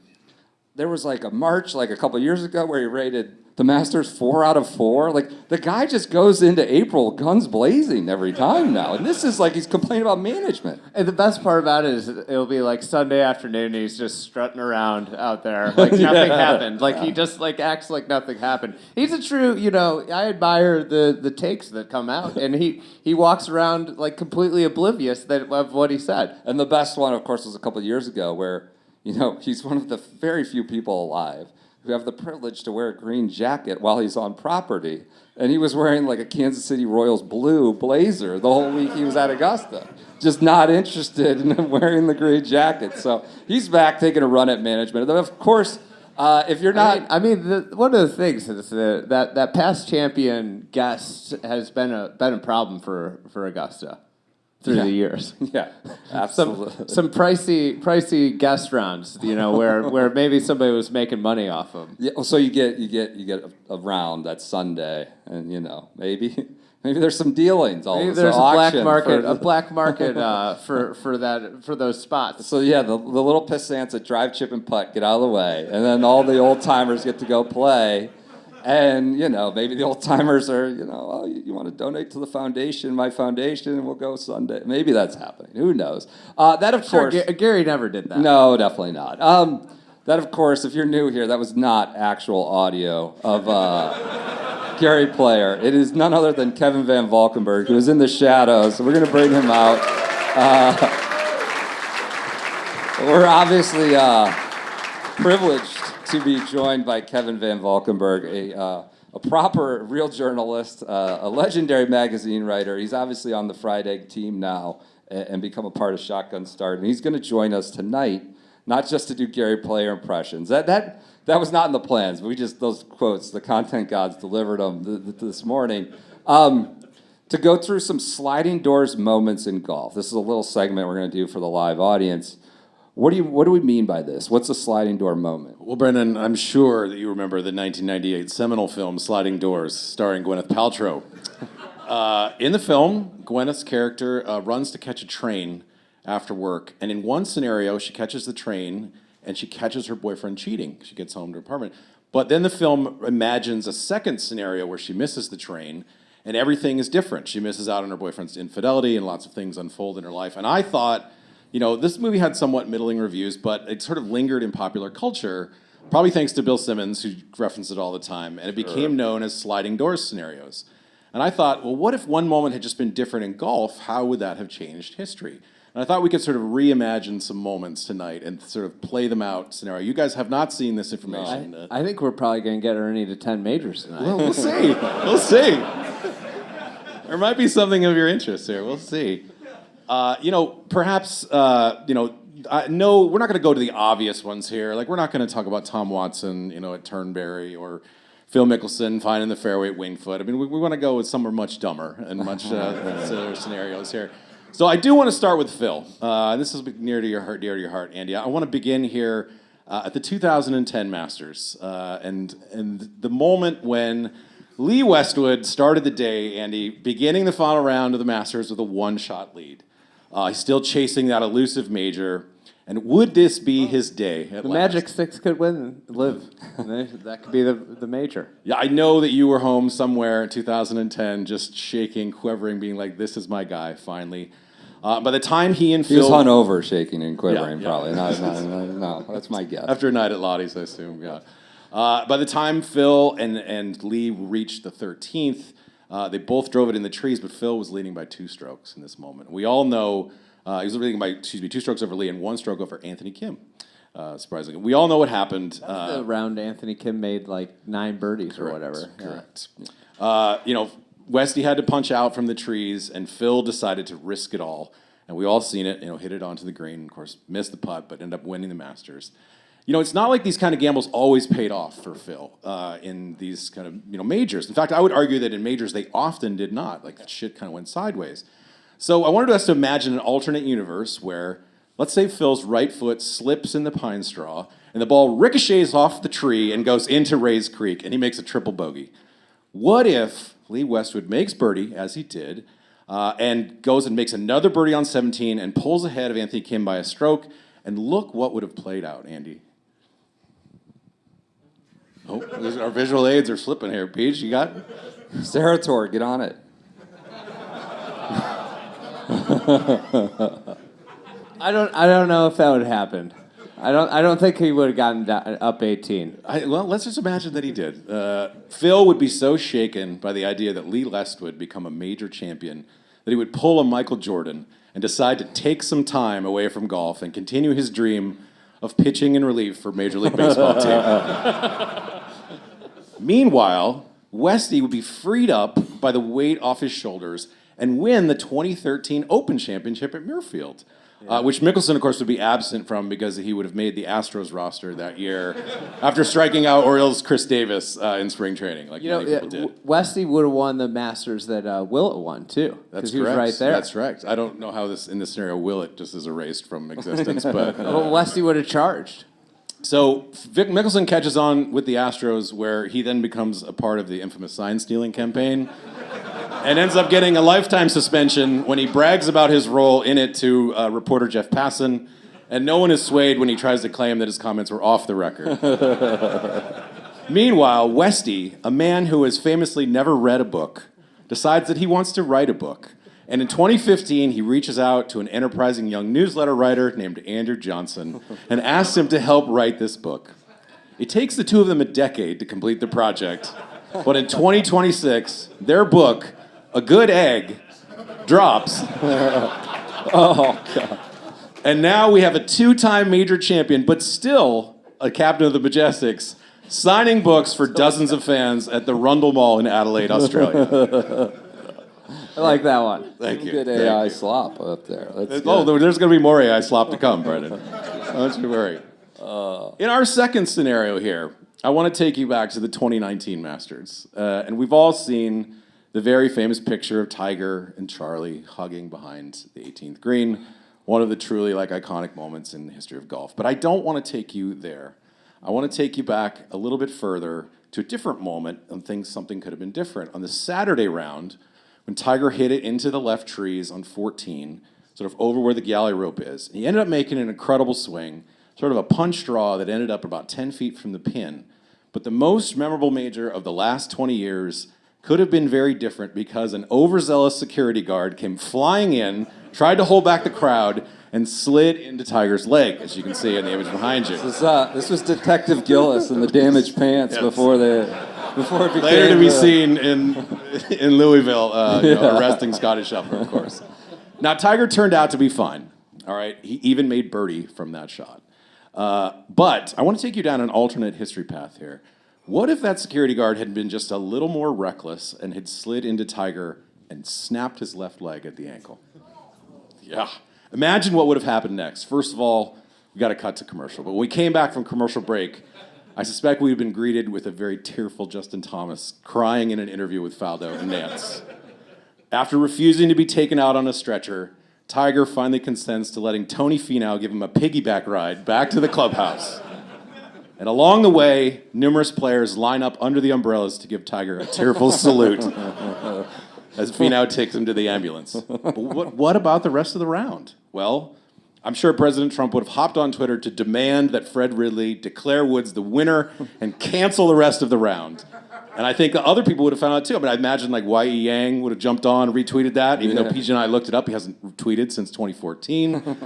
There was a march a couple of years ago where he rated the Masters 4 out of 4. The guy just goes into April guns blazing every time now. And this is he's complaining about management. And the best part about it is it'll be Sunday afternoon and he's just strutting around out there nothing happened. He just acts like nothing happened. He's a true, I admire the takes that come out. And he walks around completely oblivious of what he said. And the best one, of course, was a couple of years ago where, he's one of the very few people alive who have the privilege to wear a green jacket while he's on property. And he was wearing like a Kansas City Royals blue blazer the whole week he was at Augusta. Just not interested in wearing the green jacket. So he's back taking a run at management. Of course, if you're not... One of the things is that past champion guest has been a problem for Augusta through the years. Yeah, absolutely. Some pricey guest rounds, where maybe somebody was making money off them. Yeah, so you get a round that Sunday, and maybe there's some dealings. Maybe there's a black market for those spots. So yeah, the little pissants that drive, chip, and putt get out of the way, and then all the old timers get to go play. And, maybe the old timers are, oh, you want to donate to the foundation, my foundation, and we'll go Sunday. Maybe that's happening. Who knows? That, of course. Gary never did that. No, definitely not. That, of course, if you're new here, that was not actual audio of Gary Player. It is none other than Kevin Van Valkenburg, who is in the shadows. So we're going to bring him out. We're obviously privileged to be joined by Kevin Van Valkenburg, a proper real journalist, a legendary magazine writer. He's obviously on the Fried Egg team now and become a part of Shotgun Start. And he's going to join us tonight, not just to do Gary Player impressions. That was not in the plans. Those quotes, the content gods delivered them this morning. To go through some sliding doors moments in golf. This is a little segment we're going to do for the live audience. What do we mean by this? What's a sliding door moment? Well, Brendan, I'm sure that you remember the 1998 seminal film Sliding Doors, starring Gwyneth Paltrow. In the film, Gwyneth's character runs to catch a train after work, and in one scenario, she catches the train and she catches her boyfriend cheating. She gets home to her apartment. But then the film imagines a second scenario where she misses the train, and everything is different. She misses out on her boyfriend's infidelity, and lots of things unfold in her life. And I thought, this movie had somewhat middling reviews, but it sort of lingered in popular culture, probably thanks to Bill Simmons, who referenced it all the time, and it became known as sliding doors scenarios. And I thought, well, what if one moment had just been different in golf? How would that have changed history? And I thought we could sort of reimagine some moments tonight and sort of play them out scenario. You guys have not seen this information. I think we're probably going to get Ernie to 10 majors tonight. Well, we'll see. We'll see. There might be something of your interest here. We'll see. Perhaps, no, we're not going to go to the obvious ones here. Like, we're not going to talk about Tom Watson, at Turnberry, or Phil Mickelson finding the fairway at Winged Foot. I mean, we want to go with somewhere much dumber and much sillier scenarios here. So I do want to start with Phil. This is near to your heart, Andy. I want to begin here at the 2010 Masters, and the moment when Lee Westwood started the day, Andy, beginning the final round of the Masters with a one-shot lead. He's still chasing that elusive major. And would this be his day at The last? Magic Six could win LIV. That could be the major. Yeah, I know that you were home somewhere in 2010 just shaking, quivering, being like, this is my guy, finally. By the time he and Phil... He was hungover, shaking and quivering, Yeah. probably. No, that's my guess. After a night at Lottie's, I assume, yeah. By the time Phil and Lee reached the 13th, they both drove it in the trees, but Phil was leading by 2 strokes in this moment. We all know he was leading by 2 strokes over Lee and 1 stroke over Anthony Kim. Surprisingly, we all know what happened. The round Anthony Kim made like 9 birdies or whatever. Correct. Westy had to punch out from the trees, and Phil decided to risk it all. And we all seen it. Hit it onto the green. Of course, missed the putt, but ended up winning the Masters. It's not like these kind of gambles always paid off for Phil in these kind of majors. In fact, I would argue that in majors they often did not. Like shit kind of went sideways. So I wanted us to imagine an alternate universe where, let's say, Phil's right foot slips in the pine straw and the ball ricochets off the tree and goes into Rays Creek, and he makes a triple bogey. What if Lee Westwood makes birdie, as he did, and goes and makes another birdie on 17 and pulls ahead of Anthony Kim by a stroke? And look what would have played out, Andy. Oh, our visual aids are slipping here. Peach, you got? Serator, get on it. I don't know if that would have happened. I don't think he would have gotten up 18. Well, let's just imagine that he did. Phil would be so shaken by the idea that Lee Westwood become a major champion that he would pull a Michael Jordan and decide to take some time away from golf and continue his dream of pitching and relief for Major League Baseball team. Meanwhile, Westy would be freed up by the weight off his shoulders and win the 2013 Open Championship at Muirfield, which Mickelson, of course, would be absent from because he would have made the Astros roster that year after striking out Orioles' Chris Davis in spring training, like many people did. Westy would have won the Masters that Willett won, too. That's he was correct. right there. That's right. I don't know how in this scenario Willett just is erased from existence, but... Well, Westy would have charged. So Vic Mickelson catches on with the Astros, where he then becomes a part of the infamous sign-stealing campaign, and ends up getting a lifetime suspension when he brags about his role in it to reporter Jeff Passan, and no one is swayed when he tries to claim that his comments were off the record. Meanwhile, Westy, a man who has famously never read a book, decides that he wants to write a book. And in 2015, he reaches out to an enterprising young newsletter writer named Andrew Johnson and asks him to help write this book. It takes the two of them a decade to complete the project, but in 2026, their book, A Good Egg, drops. Oh, God. And now we have a two-time major champion, but still a captain of the Majestics, signing books for dozens of fans at the Rundle Mall in Adelaide, Australia. I like that one. Thank you. Good AI slop up there. That's Oh, good. there's going to be more AI slop to come, Brendan. Don't you worry. In our second scenario here, I want to take you back to the 2019 Masters. And we've all seen the very famous picture of Tiger and Charlie hugging behind the 18th green, one of the truly iconic moments in the history of golf. But I don't want to take you there. I want to take you back a little bit further to a different moment and something could have been different. On the Saturday round, when Tiger hit it into the left trees on 14, sort of over where the galley rope is. And he ended up making an incredible swing, sort of a punch draw that ended up about 10 feet from the pin. But the most memorable major of the last 20 years could have been very different because an overzealous security guard came flying in, tried to hold back the crowd, and slid into Tiger's leg, as you can see in the image behind you. This was Detective Gillis in the damaged pants before it became... Later to be seen in Louisville, arresting Scotty Scheffler, of course. Now, Tiger turned out to be fine, all right? He even made birdie from that shot. But I want to take you down an alternate history path here. What if that security guard had been just a little more reckless and had slid into Tiger and snapped his left leg at the ankle? Yeah. Imagine what would have happened next. First of all, we got to cut to commercial. But when we came back from commercial break, I suspect we'd been greeted with a very tearful Justin Thomas crying in an interview with Faldo and Nance. After refusing to be taken out on a stretcher, Tiger finally consents to letting Tony Finau give him a piggyback ride back to the clubhouse. And along the way, numerous players line up under the umbrellas to give Tiger a tearful salute as Finau takes him to the ambulance. But what about the rest of the round? Well, I'm sure President Trump would have hopped on Twitter to demand that Fred Ridley declare Woods the winner and cancel the rest of the round. And I think other people would have found out too. I mean, I imagine Y.E. Yang would have jumped on and retweeted that, even though PG and I looked it up. He hasn't tweeted since 2014.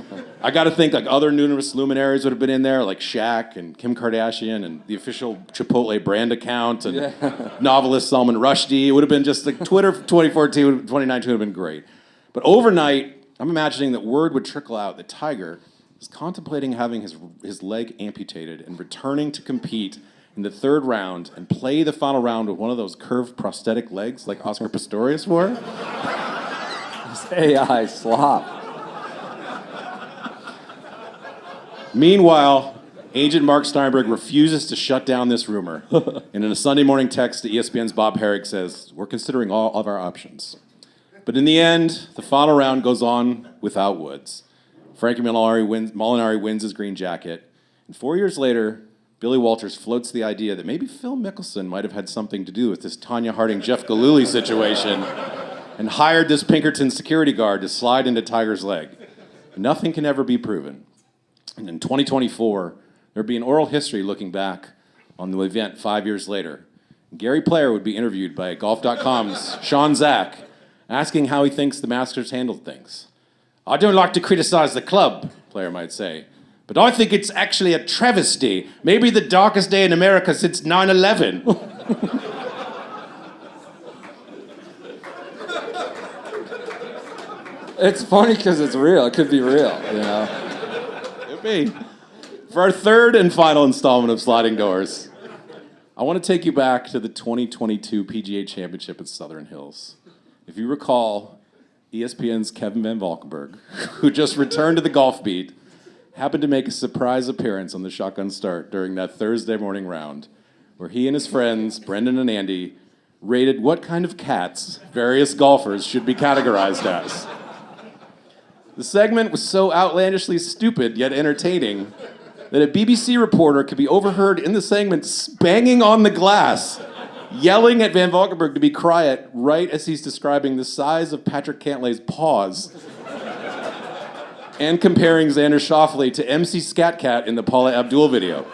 I got to think other numerous luminaries would have been in there, like Shaq and Kim Kardashian and the official Chipotle brand account and novelist Salman Rushdie. It would have been just Twitter 2014, 2019 would have been great. But overnight, I'm imagining that word would trickle out that Tiger is contemplating having his leg amputated and returning to compete in the third round and play the final round with one of those curved prosthetic legs like Oscar Pistorius wore. This AI slop. Meanwhile, agent Mark Steinberg refuses to shut down this rumor. And in a Sunday morning text to ESPN's Bob Herrick says, "We're considering all of our options." But in the end, the final round goes on without Woods. Frankie Molinari wins his green jacket. And 4 years later, Billy Walters floats the idea that maybe Phil Mickelson might have had something to do with this Tanya Harding-Jeff Gillooly situation and hired this Pinkerton security guard to slide into Tiger's leg. Nothing can ever be proven. And in 2024, there'd be an oral history looking back on the event 5 years later. Gary Player would be interviewed by Golf.com's Sean Zach, asking how he thinks the Masters handled things. "I don't like to criticize the club," Player might say, "but I think it's actually a travesty. Maybe the darkest day in America since 9/11. It's funny because it's real. It could be real, Could be. For our third and final installment of Sliding Doors, I want to take you back to the 2022 PGA Championship at Southern Hills. If you recall, ESPN's Kevin Van Valkenburg, who just returned to the golf beat, happened to make a surprise appearance on the Shotgun Start during that Thursday morning round, where he and his friends, Brendan and Andy, rated what kind of cats various golfers should be categorized as. The segment was so outlandishly stupid yet entertaining that a BBC reporter could be overheard in the segment banging on the glass, yelling at Van Valkenburg to be quiet right as he's describing the size of Patrick Cantlay's paws and comparing Xander Schauffele to MC Scat Cat in the Paula Abdul video.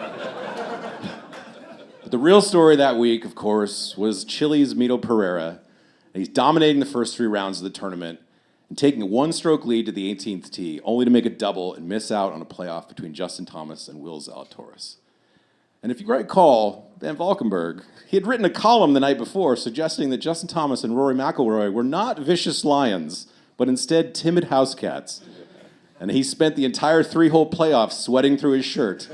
But the real story that week, of course, was Chile's Mito Pereira. And he's dominating the first 3 rounds of the tournament and taking a 1-stroke lead to the 18th tee, only to make a double and miss out on a playoff between Justin Thomas and Will Zalatoris. And if you recall, Van Valkenburg, he had written a column the night before suggesting that Justin Thomas and Rory McIlroy were not vicious lions, but instead timid house cats. And he spent the entire 3-hole playoff sweating through his shirt,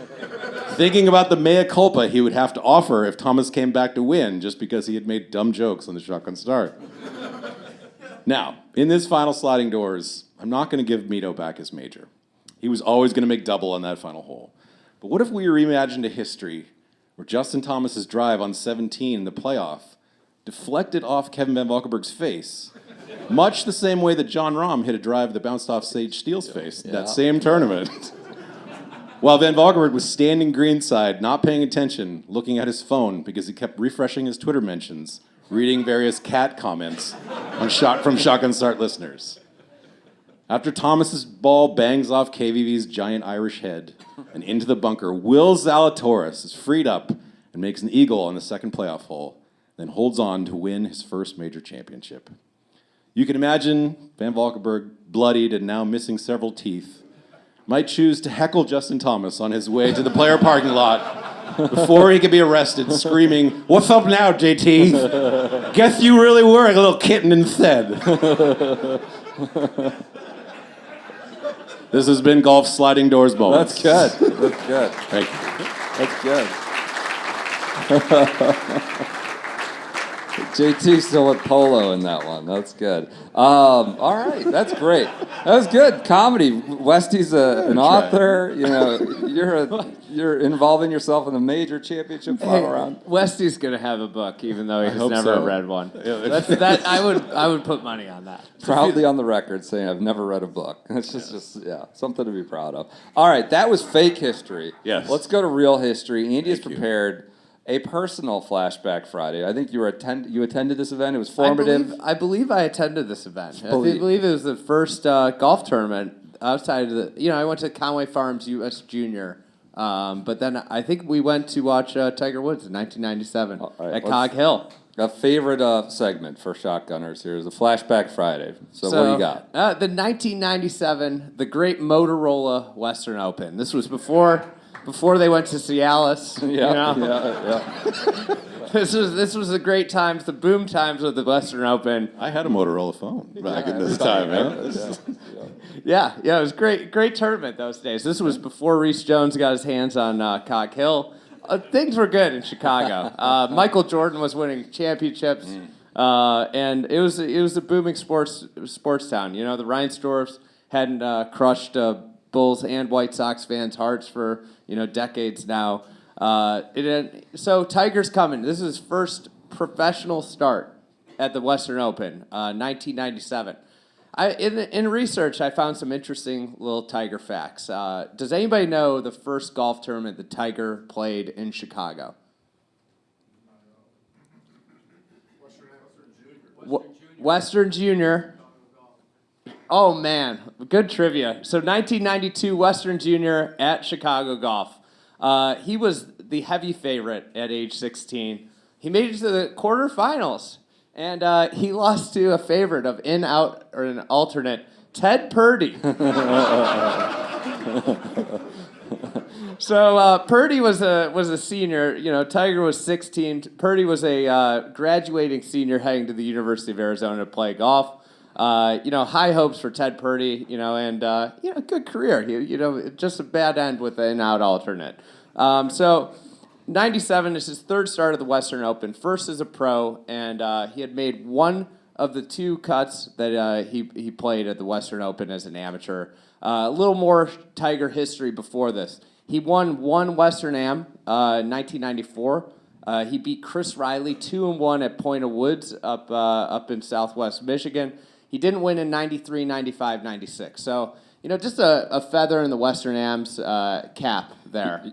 thinking about the mea culpa he would have to offer if Thomas came back to win just because he had made dumb jokes on the Shotgun Start. Now, in this final Sliding Doors, I'm not going to give Mito back his major. He was always going to make double on that final hole. But what if we reimagined a history where Justin Thomas's drive on 17 in the playoff deflected off Kevin Van Valkenburg's face, much the same way that John Rahm hit a drive that bounced off Sage Steele's face that same tournament. While Van Valkenburg was standing greenside, not paying attention, looking at his phone because he kept refreshing his Twitter mentions, reading various cat comments from Shotgun Start listeners. After Thomas's ball bangs off KVV's giant Irish head and into the bunker, Will Zalatoris is freed up and makes an eagle on the second playoff hole, then holds on to win his first major championship. You can imagine Van Valkenburg, bloodied and now missing several teeth, might choose to heckle Justin Thomas on his way to the player parking lot before he could be arrested, screaming, "What's up now, JT? Guess you really were a little kitten instead." This has been Golf Sliding Doors Moments. That's good. That's good. Thank you. That's good. JT still with polo in that one. That's good. All right, that's great. That was good. Comedy. Westy's an author. You know, you're involving yourself in a major championship final round. Westy's gonna have a book, even though he's hope never so. read one. I would put money on that. Proudly on the record saying I've never read a book. It's just something to be proud of. All right, that was fake history. Yes. Let's go to real history. Andy has prepared a personal flashback Friday. I think you attended this event. It was formative. I believe I attended this event. I believe it was the first golf tournament outside of the. I went to Conway Farms US Junior, but then I think we went to watch Tiger Woods in 1997 at Cog Hill. A favorite segment for shotgunners here is the flashback Friday. So what do you got? The 1997, the Great Motorola Western Open. This was before they went to Cialis. Yeah. This was the great times, the boom times of the Western Open. I had a Motorola phone back in this time, man. Yeah, it was great tournament those days. This was before Reese Jones got his hands on Cog Hill. Things were good in Chicago. Michael Jordan was winning championships, and it was a booming sports town. The Reinsdorfs hadn't crushed Bulls and White Sox fans' hearts for decades now. So Tiger's coming. This is his first professional start at the Western Open, 1997. In research, I found some interesting little Tiger facts. Does anybody know the first golf tournament that Tiger played in Chicago? Western Junior. Oh, man. Good trivia. So 1992 Western Junior at Chicago Golf. He was the heavy favorite at age 16. He made it to the quarterfinals. And he lost to a favorite of an alternate, Ted Purdy. So Purdy was a senior. Tiger was 16. Purdy was a graduating senior heading to the University of Arizona to play golf. High hopes for Ted Purdy, and good career. Just a bad end with an out alternate. So 97 is his third start of the Western Open, first as a pro, and he had made one of the two cuts that he played at the Western Open as an amateur. A little more Tiger history before this. He won one Western Am in 1994. He beat Chris Riley 2-1 at Point of Woods up in Southwest Michigan. He didn't win in 93, 95, 96. So, just a feather in the Western Am's cap there.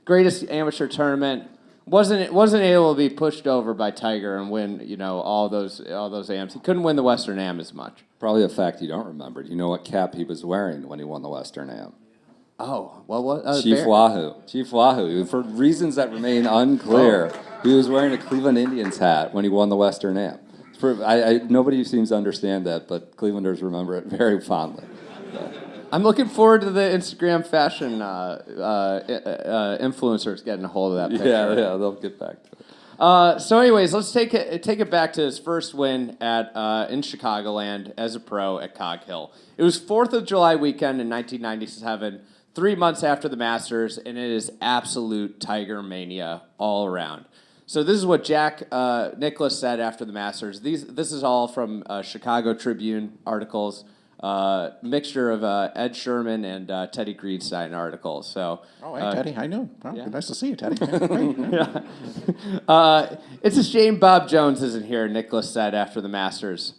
Greatest amateur tournament. Wasn't able to be pushed over by Tiger and win, all those Ams. He couldn't win the Western Am as much. Probably a fact you don't remember. Do you know what cap he was wearing when he won the Western Am? Oh, well, what? Chief Wahoo. Chief Wahoo. For reasons that remain unclear, he was wearing a Cleveland Indians hat when he won the Western Am. Nobody seems to understand that, but Clevelanders remember it very fondly. I'm looking forward to the Instagram fashion influencers getting a hold of that picture. Yeah, they'll get back to it. So, anyways, let's take it back to his first win in Chicagoland as a pro at Cog Hill. It was 4th of July weekend in 1997, 3 months after the Masters, and it is absolute Tiger mania all around. So this is what Jack Nicklaus said after the Masters. This is all from Chicago Tribune articles. Mixture of Ed Sherman and Teddy Greenstein articles. So, hey, Teddy, I know. Oh, yeah. Nice to see you, Teddy. It's a shame Bob Jones isn't here, Nicklaus said after the Masters.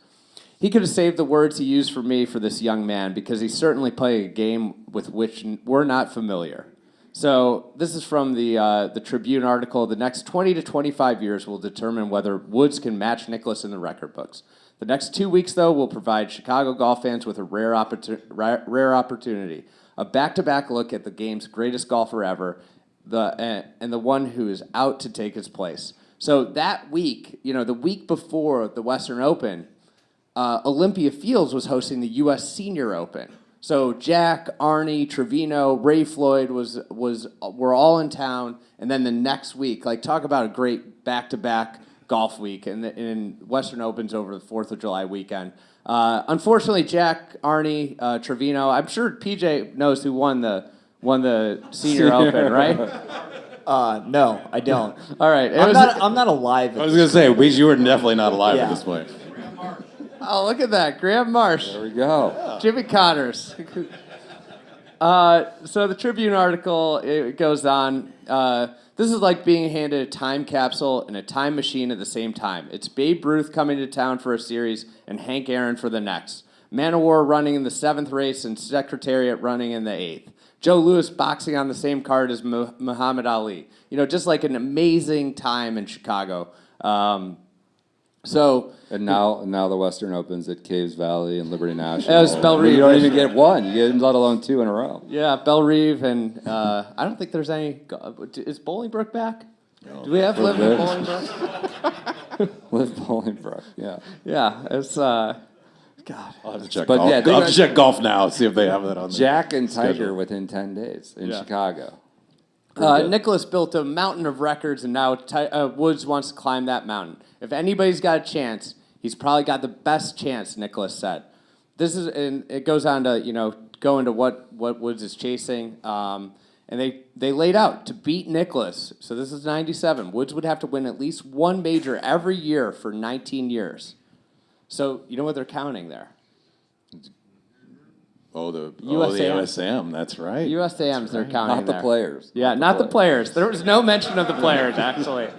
He could have saved the words he used for me for this young man because he's certainly playing a game with which we're not familiar. So this is from the Tribune article. The next 20 to 25 years will determine whether Woods can match Nicklaus in the record books. The next 2 weeks, though, will provide Chicago golf fans with a rare opportunity, a back-to-back look at the game's greatest golfer ever, and the one who is out to take his place. So that week, the week before the Western Open, Olympia Fields was hosting the U.S. Senior Open. So Jack, Arnie, Trevino, Ray Floyd were all in town, and then the next week, talk about a great back-to-back golf week, and Western Open's over the 4th of July weekend. Unfortunately, Jack, Arnie, Trevino, I'm sure PJ knows who won the Senior Open, right? No, I don't. All right. I'm not alive. I was going to say, you were definitely not alive at this point. Oh, look at that. Graham Marsh. There we go. Jimmy Connors. So the Tribune article, it goes on. This is like being handed a time capsule and a time machine at the same time. It's Babe Ruth coming to town for a series and Hank Aaron for the next. Man of War running in the 7th race and Secretariat running in the 8th. Joe Louis boxing on the same card as Muhammad Ali. Just like an amazing time in Chicago. And now the Western Opens at Caves Valley and Liberty National. It was Bellerive. You don't even get one. You get let alone 2 in a row. Yeah, Bellerive, and I don't think there's any. Is Bolingbrook back? Do we have Liv in Bolingbrook? Liv Bolingbrook. Yeah. Yeah, it's God. I'll have to check But golf. yeah, I'll have to check golf now, see if they have that on there. Jack and Tiger within 10 days in Chicago. Nicklaus built a mountain of records, and now Woods wants to climb that mountain. If anybody's got a chance, he's probably got the best chance, Nicklaus said. And it goes on to, go into what Woods is chasing. And they laid out to beat Nicklaus. So this is 97. Woods would have to win at least one major every year for 19 years. So you know what they're counting there? The USAM. USAM, that's right. USAMs they're counting Not the there. players. Yeah, not the players. There was no mention of the players, actually.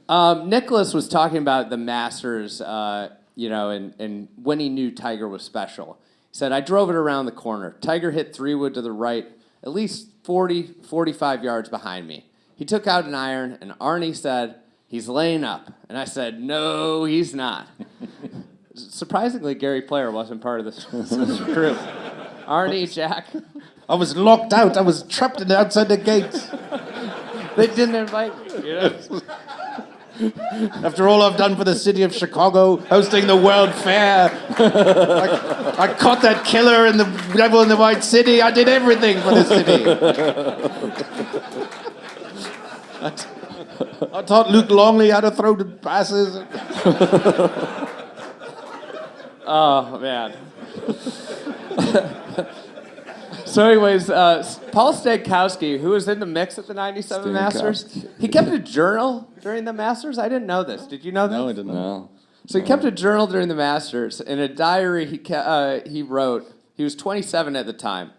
Nicklaus was talking about the Masters, and when he knew Tiger was special. He said, I drove it around the corner. Tiger hit 3-wood to the right, at least 40, 45 yards behind me. He took out an iron, and Arnie said, he's laying up. And I said, no, he's not. Surprisingly, Gary Player wasn't part of this group. Arnie, Jack. I was locked out. I was trapped outside the gates. They didn't invite me. After all I've done for the city of Chicago, hosting the World Fair, I caught that killer in the Devil in the White City. I did everything for the city. I taught Luke Longley how to throw the passes. Oh, man. So anyways, Paul Stankowski, who was in the mix at the 97 Masters, he kept a journal during the Masters? I didn't know this. Did you know that? No, I didn't know. So he kept a journal during the Masters. In a diary he wrote, he was 27 at the time.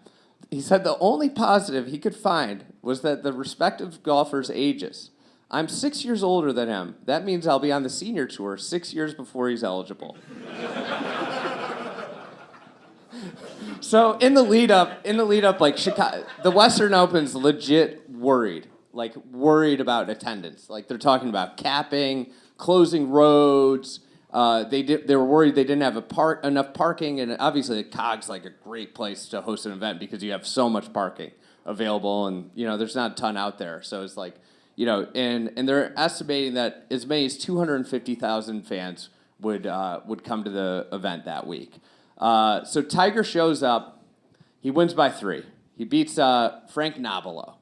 He said the only positive he could find was that the respective golfers' ages. I'm 6 years older than him. That means I'll be on the senior tour 6 years before he's eligible. So in the lead up, like Chicago, the Western Open's legit worried about attendance. Like they're talking about capping, closing roads. They were worried they didn't have enough parking, and obviously the COG's like a great place to host an event because you have so much parking available, and there's not a ton out there. So it's like and they're estimating that as many as 250,000 fans would come to the event that week. So Tiger shows up. He wins by 3. He beats Frank Nobilo.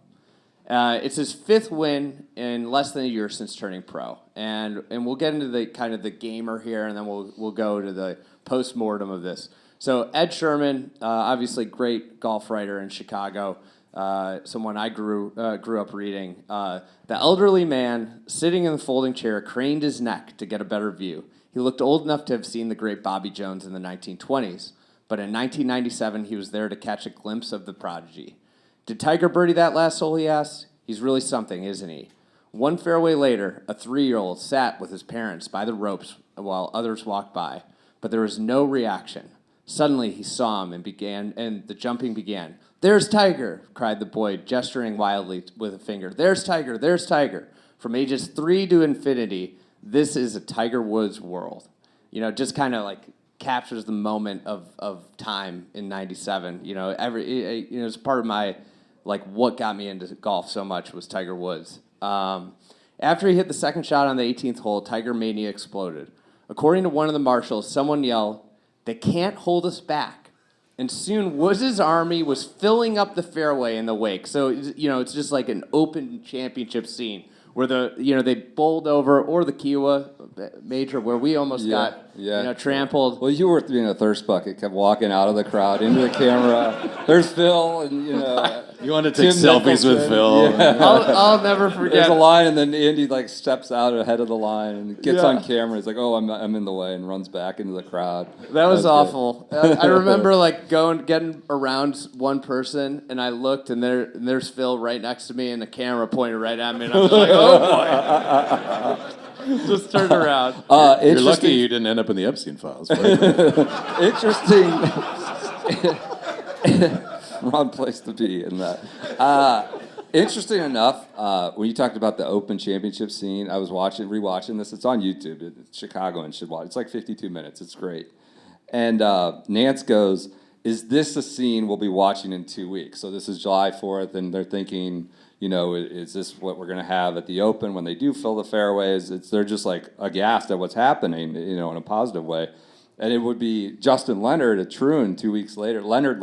It's his 5th win in less than a year since turning pro, and we'll get into the kind of the gamer here, and then we'll go to the post-mortem of this. So Ed Sherman, obviously great golf writer in Chicago, someone I grew up reading. The elderly man sitting in the folding chair craned his neck to get a better view. He looked old enough to have seen the great Bobby Jones in the 1920s, but in 1997 he was there to catch a glimpse of the prodigy. Did Tiger birdie that last hole, he asked? He's really something, isn't he? One fairway later, a 3-year-old sat with his parents by the ropes while others walked by, but there was no reaction. Suddenly he saw him and the jumping began. "There's Tiger," cried the boy, gesturing wildly with a finger. "There's Tiger, there's Tiger." From ages 3 to infinity, this is a Tiger Woods world. Just kind of like captures the moment of time in 97. It's part of my, what got me into golf so much was Tiger Woods. After he hit the second shot on the 18th hole, Tiger Mania exploded. According to one of the marshals, someone yelled, "They can't hold us back." And soon Woods' army was filling up the fairway in the wake. So, it's just like an open championship scene where they bowled over, or the Kiowa Major, where we almost got trampled. Well, you were being a thirst bucket, kept walking out of the crowd into the camera. There's Phil, and you want to take selfies with Phil. Yeah. I'll never forget. There's a line, and then Andy steps out ahead of the line and gets on camera. He's like, "Oh, I'm in the way," and runs back into the crowd. That was awful. I remember getting around one person, and I looked, and there's Phil right next to me, and the camera pointed right at me, and I was like, "Oh boy!" Just turned around. You're lucky you didn't end up in the Epstein files. Interesting. Wrong place to be in that. Interesting enough, when you talked about the Open Championship scene, I was rewatching this. It's on YouTube. Chicagoans should watch. It's like 52 minutes. It's great. And Nance goes, "Is this a scene we'll be watching in 2 weeks?" So this is July 4th, and they're thinking, is this what we're going to have at the Open when they do fill the fairways? They're just aghast at what's happening, in a positive way. And it would be Justin Leonard at Troon 2 weeks later. Leonard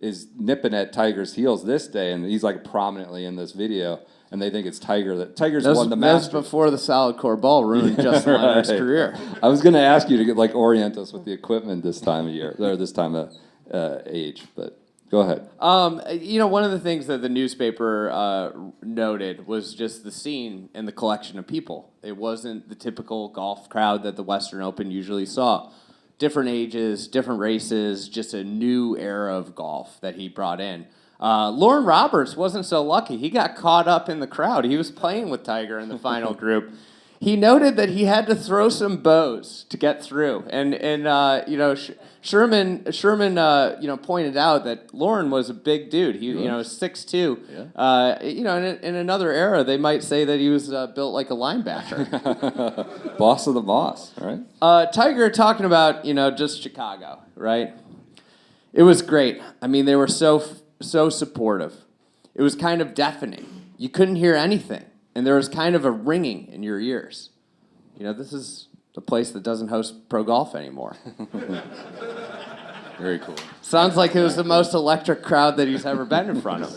is nipping at Tiger's heels this day, and he's prominently in this video. And they think it's Tiger. Tiger's won the Masters. That's before the solid core ball ruined Justin Leonard's career. I was going to ask you to orient us with the equipment this time of year, or this time of age, but go ahead. One of the things that the newspaper noted was just the scene and the collection of people. It wasn't the typical golf crowd that the Western Open usually saw. Different ages, different races, just a new era of golf that he brought in. Lauren Roberts wasn't so lucky. He got caught up in the crowd. He was playing with Tiger in the final group. He noted that he had to throw some bows to get through, and Sherman pointed out that Lauren was a big dude. He was 6'2". Yeah. In another era, they might say that he was built like a linebacker. Boss of the boss, right? Tiger talking about just Chicago, right? It was great. I mean, they were so supportive. It was kind of deafening. You couldn't hear anything. And there was kind of a ringing in your ears. This is the place that doesn't host pro golf anymore. Very cool. Sounds like it was the most electric crowd that he's ever been in front of.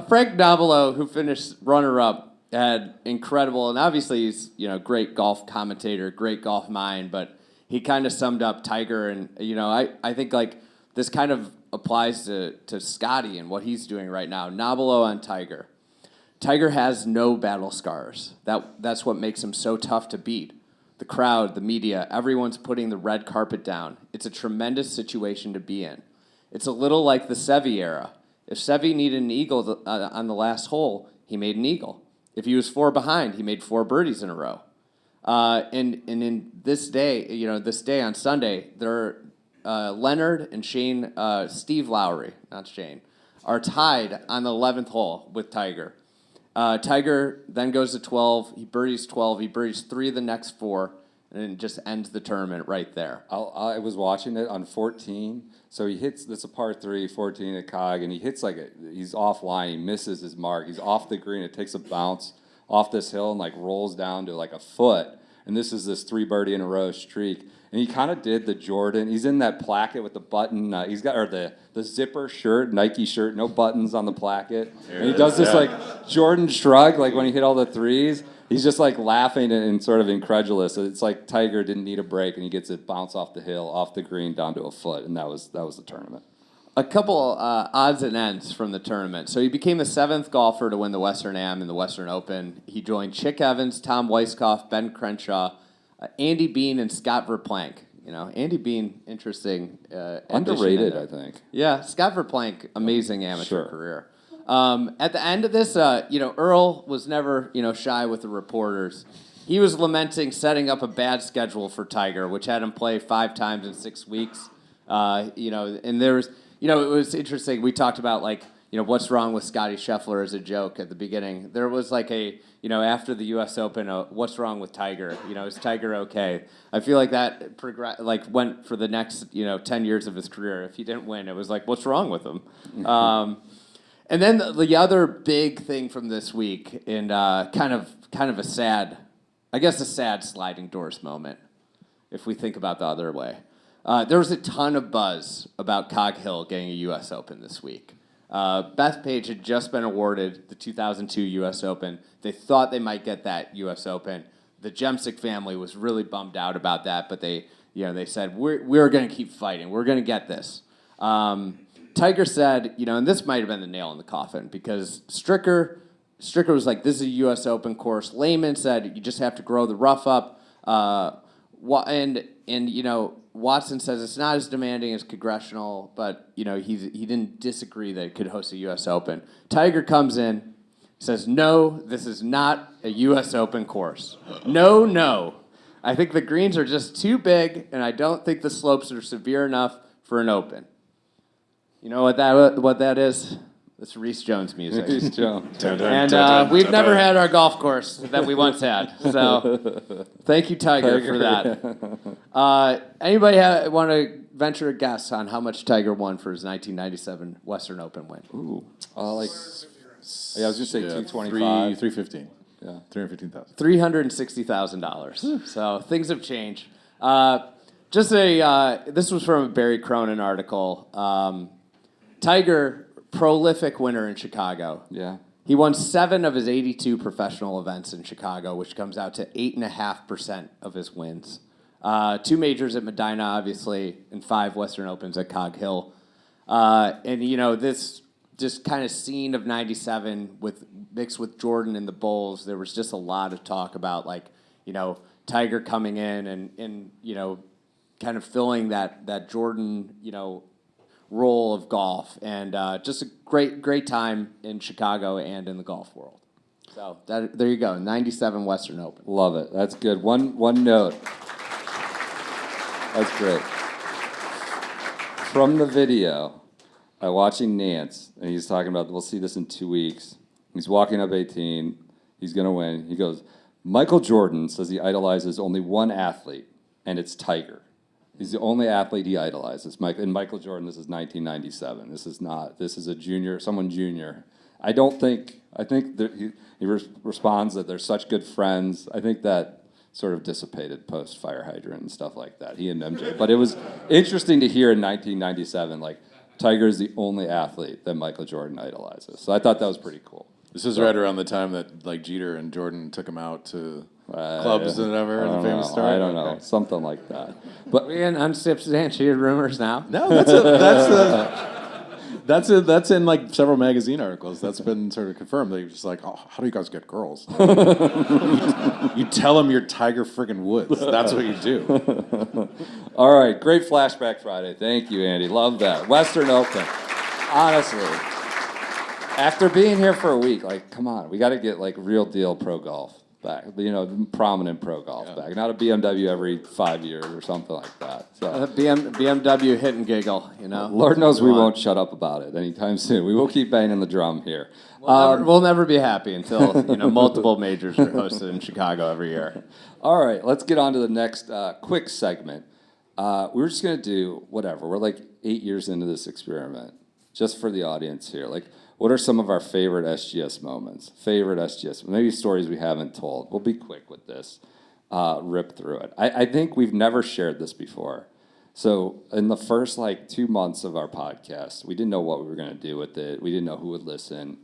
Frank Nobilo, who finished runner-up, had incredible, and obviously he's, great golf commentator, great golf mind, but he kind of summed up Tiger, and, I think, like, this kind of applies to Scotty and what he's doing right now. Nabilo on Tiger. Tiger has no battle scars. That's what makes him so tough to beat. The crowd, the media, everyone's putting the red carpet down. It's a tremendous situation to be in. It's a little like the Seve era. If Seve needed an eagle on the last hole, he made an eagle. If he was 4 behind, he made 4 birdies in a row. And in this day, this day on Sunday, Leonard and Steve Lowry, not Shane, are tied on the 11th hole with Tiger. Tiger then goes to 12. He birdies 12. He birdies 3 of the next 4, and it just ends the tournament right there. I was watching it on 14. So he hits, that's a par 3, 14 at Cog, and he hits he's offline. He misses his mark. He's off the green. It takes a bounce off this hill and rolls down to a foot. And this is this 3 birdie in a row streak. And he kind of did the Jordan. He's in that placket with the button. He's got the zipper shirt, Nike shirt, no buttons on the placket. And he does this Jordan shrug, when he hit all the threes. He's just laughing and sort of incredulous. It's like Tiger didn't need a break, and he gets it bounce off the hill, off the green, down to a foot, and that was the tournament. A couple odds and ends from the tournament. So he became the 7th golfer to win the Western Am and the Western Open. He joined Chick Evans, Tom Weiskopf, Ben Crenshaw, Andy Bean, and Scott Verplank. Andy Bean, interesting. Underrated, I think. Yeah, Scott Verplank, amazing amateur career. At the end of this, Earl was never, shy with the reporters. He was lamenting setting up a bad schedule for Tiger, which had him play 5 times in 6 weeks. And there was, it was interesting. We talked about what's wrong with Scotty Scheffler as a joke at the beginning. There was after the U.S. Open, what's wrong with Tiger? Is Tiger okay? I feel like that went for the next 10 years of his career. If he didn't win, it was what's wrong with him? And then the other big thing from this week, and kind of a sad sliding doors moment, if we think about the other way. There was a ton of buzz about Cog Hill getting a U.S. Open this week. Beth Page had just been awarded the 2002 U.S. Open. They thought they might get that U.S. Open. The Jemsick family was really bummed out about that, but they said, we're going to keep fighting. We're going to get this. Tiger said, and this might have been the nail in the coffin, because Stricker was like, this is a U.S. Open course. Lehman said, you just have to grow the rough up. Watson says it's not as demanding as Congressional, but he didn't disagree that it could host a U.S. Open. Tiger comes in, says, no, this is not a U.S. Open course. No. I think the greens are just too big, and I don't think the slopes are severe enough for an Open. You know what that is? It's Reese Jones music. Reese Jones. And we've never had our golf course that we once had. So thank you, Tiger, for that. Anybody want to venture a guess on how much Tiger won for his 1997 Western Open win? Ooh. I was going to say 225. 315. Yeah. 315,000. $360,000. So things have changed. This was from a Barry Cronin article. Tiger, prolific winner in Chicago. Yeah. He won 7 of his 82 professional events in Chicago, which comes out to 8.5% of his wins. 2 majors at Medina, obviously, and 5 Western Opens at Cog Hill. This just kind of scene of 97 mixed with Jordan and the Bulls, there was just a lot of talk about, Tiger coming in and kind of filling that Jordan, role of golf, and just a great time in Chicago and in the golf world. So there you go, 97 Western Open. Love it. That's good. One note. That's great. From the video, watching Nance, and he's talking about, we'll see this in 2 weeks. He's walking up 18. He's going to win. He goes, Michael Jordan says he idolizes only one athlete, and it's Tiger. He's the only athlete he idolizes. Michael Jordan, this is 1997. This is a junior, someone junior. I think that he responds that they're such good friends. I think that sort of dissipated post-fire hydrant and stuff like that, he and MJ. But it was interesting to hear in 1997, Tiger is the only athlete that Michael Jordan idolizes. So I thought that was pretty cool. This is right around the time that like Jeter and Jordan took him out to clubs and whatever. The famous story. I don't know, something like that. But we in unsubstantiated rumors now. No, that's in like several magazine articles. That's been sort of confirmed. They're just like, oh, how do you guys get girls? You tell them you're Tiger friggin' Woods. That's what you do. All right, great Flashback Friday. Thank you, Andy. Love that. Western Open. Honestly, after being here for a week, like, come on, we got to get like real deal pro golf back. You know, prominent pro golf back. Not a BMW every 5 years or something like that. So BMW hit and giggle, you know. Lord knows we won't shut up about it anytime soon. We will keep banging the drum here. We'll never be happy until multiple majors are hosted in Chicago every year. All right, let's get on to the next quick segment. We're just gonna do whatever. We're like 8 years into this experiment. Just for the audience here, like, what are some of our favorite SGS moments? Maybe stories we haven't told. We'll be quick with this. Rip through it. I think we've never shared this before. So in the first like 2 months of our podcast, we didn't know what we were gonna do with it. We didn't know who would listen.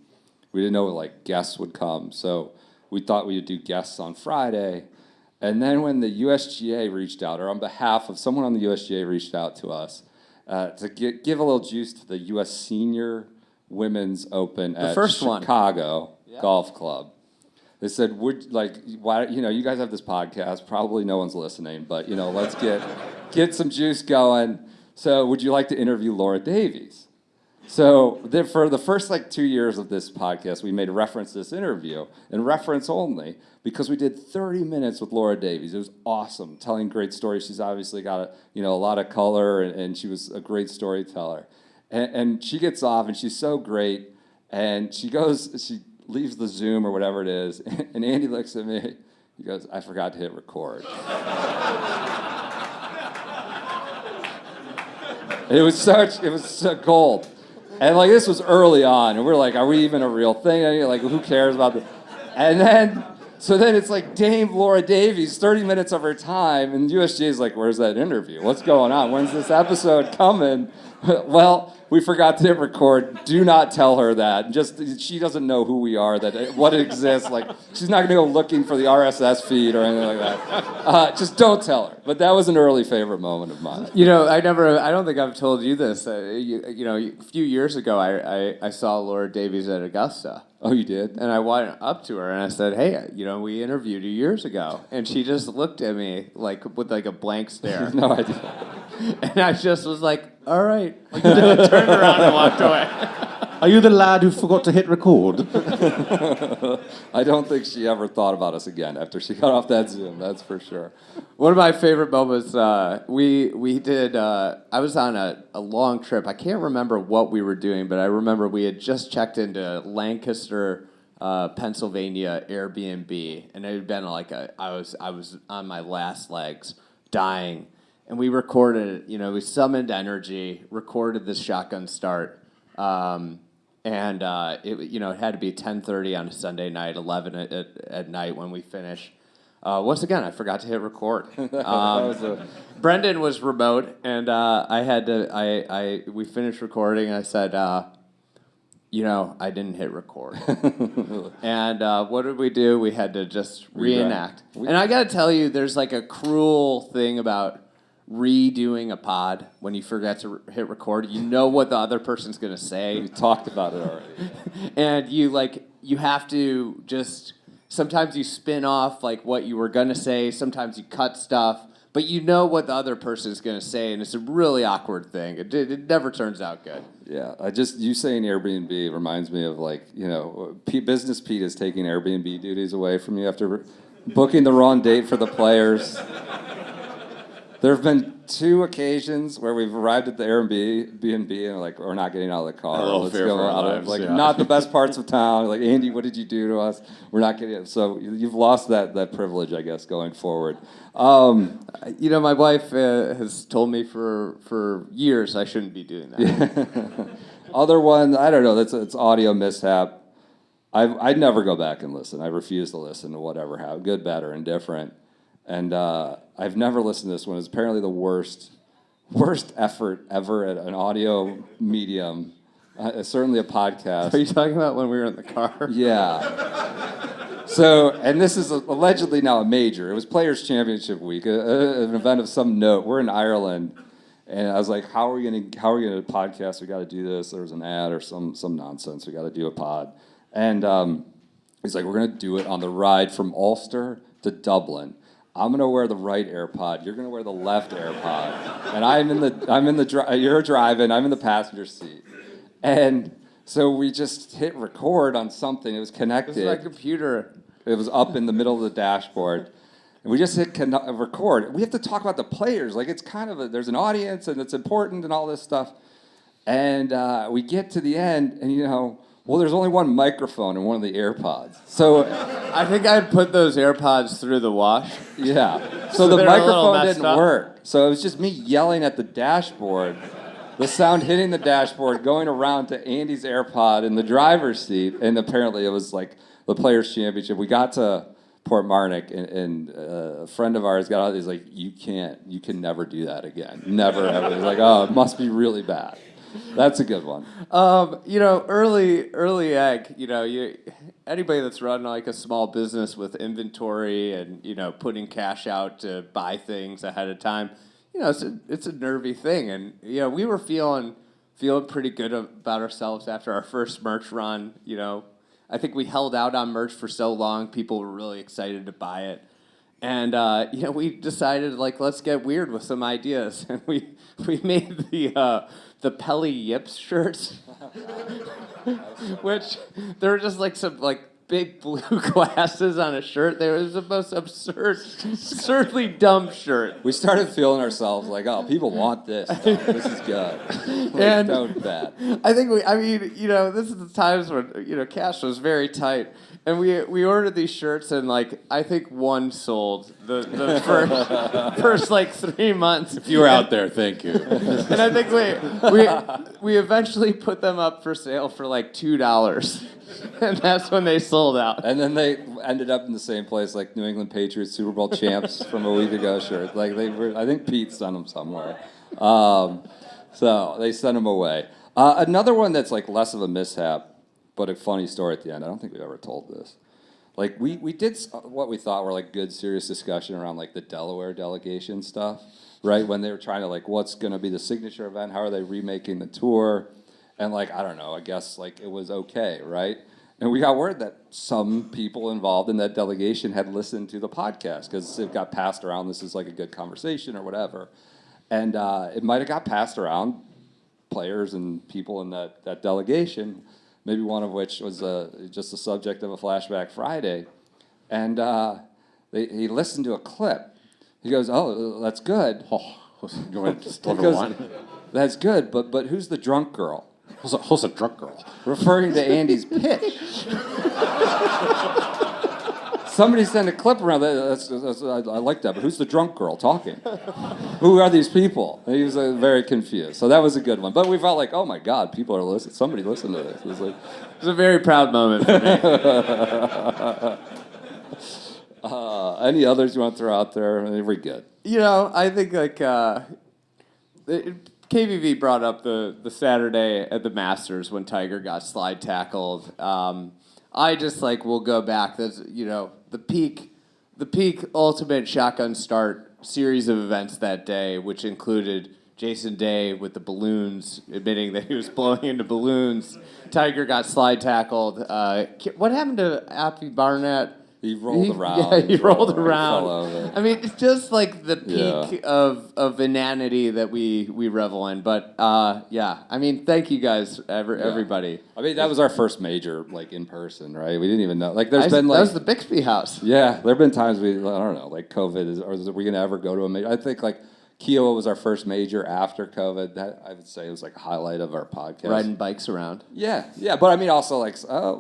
We didn't know like guests would come. So we thought we would do guests on Friday. And then when the USGA reached out, or on behalf of someone on the USGA reached out to us, to give a little juice to the U.S. Senior Women's Open at Chicago Golf Club. They said, why, you guys have this podcast, probably no one's listening, but, let's get some juice going. So would you like to interview Laura Davies? So for the first 2 years of this podcast, we made reference to this interview, and reference only, because we did 30 minutes with Laura Davies. It was awesome, telling great stories. She's obviously got a lot of color, and she was a great storyteller. And she gets off, and she's so great, and she leaves the Zoom or whatever it is, and Andy looks at me, he goes, I forgot to hit record. It was so gold. And this was early on, and we're like, are we even a real thing? Who cares about this? And then it's Dame Laura Davies, 30 minutes of her time, and USGA is like, where's that interview? What's going on? When's this episode coming? Well, we forgot to hit record. Do not tell her that. She doesn't know who we are, what exists. She's not gonna go looking for the RSS feed or anything like that. Just don't tell her. But that was an early favorite moment of mine. I don't think I've told you this. A few years ago, I saw Laura Davies at Augusta. Oh, you did? And I went up to her and I said, hey, we interviewed you years ago. And she just looked at me with a blank stare. No idea. And I just was like, all right. Turned around and walked away. Are you the lad who forgot to hit record? I don't think she ever thought about us again after she got off that Zoom, that's for sure. One of my favorite moments, we did, I was on a long trip. I can't remember what we were doing, but I remember we had just checked into Lancaster, Pennsylvania Airbnb, and it had been I was on my last legs, dying. And we recorded it, we summoned energy, recorded this shotgun start, and it had to be 10:30 on a Sunday night, 11 at night when we finish. Once again, I forgot to hit record. Brendan was remote, and we finished recording, and I said, I didn't hit record. And what did we do? We had to just reenact. And I got to tell you, there's a cruel thing about redoing a pod when you forget to hit record. You know what the other person's going to say. We talked about it already. And you have to just, sometimes you spin off what you were going to say, sometimes you cut stuff, but you know what the other person's going to say, and it's a really awkward thing. It never turns out good. Yeah, you saying Airbnb reminds me of Business Pete is taking Airbnb duties away from you after booking the wrong date for the players. There have been 2 occasions where we've arrived at the Airbnb and we're not getting out of the car. Let's go out of not the best parts of town. Andy, what did you do to us? We're not getting it. So you've lost that privilege, I guess, going forward. My wife has told me for years I shouldn't be doing that. Other one, I don't know. It's audio mishap. I'd never go back and listen. I refuse to listen to whatever happened, good, bad, or indifferent. And I've never listened to this one. It's apparently the worst effort ever at an audio medium certainly a podcast. Are you talking about when we were in the car? Yeah. So, and this is allegedly now a major. It was Players Championship week, an event of some note. We're in Ireland, and I was like, "How are we gonna podcast? We got to do this." There was an ad or some nonsense. We got to do a pod, and he's like, "We're gonna do it on the ride from Ulster to Dublin. I'm gonna wear the right AirPod. You're gonna wear the left AirPod, and you're driving. I'm in the passenger seat." And so we just hit record on something. It was connected. It was my computer. It was up in the middle of the dashboard. And we just hit record. We have to talk about the players. Like, it's kind of there's an audience, and it's important and all this stuff. And we get to the end, and there's only one microphone in one of the AirPods. So I think I'd put those AirPods through the wash. yeah. So the they're a little microphone messed didn't up. work. So it was just me yelling at the dashboard. The sound hitting the dashboard, going around to Andy's AirPod in the driver's seat, and apparently it was like the Players' Championship. We got to Port Marnock, and a friend of ours got out. He's like, you can never do that again, never ever. He's like, oh, it must be really bad. That's a good one. Early egg. Anybody that's running like a small business with inventory and putting cash out to buy things ahead of time. It's a nervy thing, and we were feeling pretty good about ourselves after our first merch run. I think we held out on merch for so long, people were really excited to buy it, and we decided let's get weird with some ideas, and we made the Pelly Yips shirts, which they're just some big blue glasses on a shirt. There was the most absurdly dumb shirt. We started feeling ourselves like, oh, people want this. This is good. And Don't bad. I think this is the times when cash was very tight, and we ordered these shirts, and I think one sold the first 3 months. If you were out there, thank you. And I think we eventually put them up for sale for $2. And that's when they sold out. And then they ended up in the same place like New England Patriots Super Bowl champs from a week ago shirt. I think Pete sent them somewhere. So they sent them away. Another one that's less of a mishap, but a funny story at the end. I don't think we've ever told this. We did what we thought were good serious discussion around the Delaware delegation stuff, right? When they were trying to what's going to be the signature event? How are they remaking the tour? And I don't know, I guess it was okay, right? And we got word that some people involved in that delegation had listened to the podcast because it got passed around. This is a good conversation or whatever. And it might have got passed around players and people in that delegation, maybe one of which was just the subject of a Flashback Friday. And he listened to a clip. He goes, oh, that's good. Oh, you want to just deliver one? That's good, but who's the drunk girl? Who's a drunk girl? Referring to Andy's pitch. Somebody sent a clip around. I like that, but who's the drunk girl talking? Who are these people? And he was very confused. So that was a good one. But we felt oh my God, people are listening. Somebody listened to this. It was a very proud moment for me. Any others you want to throw out there? We're good. I think KVV brought up the Saturday at the Masters when Tiger got slide tackled. I just will go back. That's the peak ultimate shotgun start series of events that day, which included Jason Day with the balloons, admitting that he was blowing into balloons. Tiger got slide tackled. What happened to Appy Barnett? He rolled around. Yeah, he rolled around. Fell over. I mean, it's just the peak of inanity that we revel in. But I mean, thank you guys, everybody. I mean, that was our first major, in person, right? We didn't even know. There's been that was the Bixby House. Yeah, there have been times I don't know, COVID or are we gonna ever go to a major? I think Kiowa was our first major after COVID. That I would say was a highlight of our podcast. Riding bikes around. Yeah, but I mean also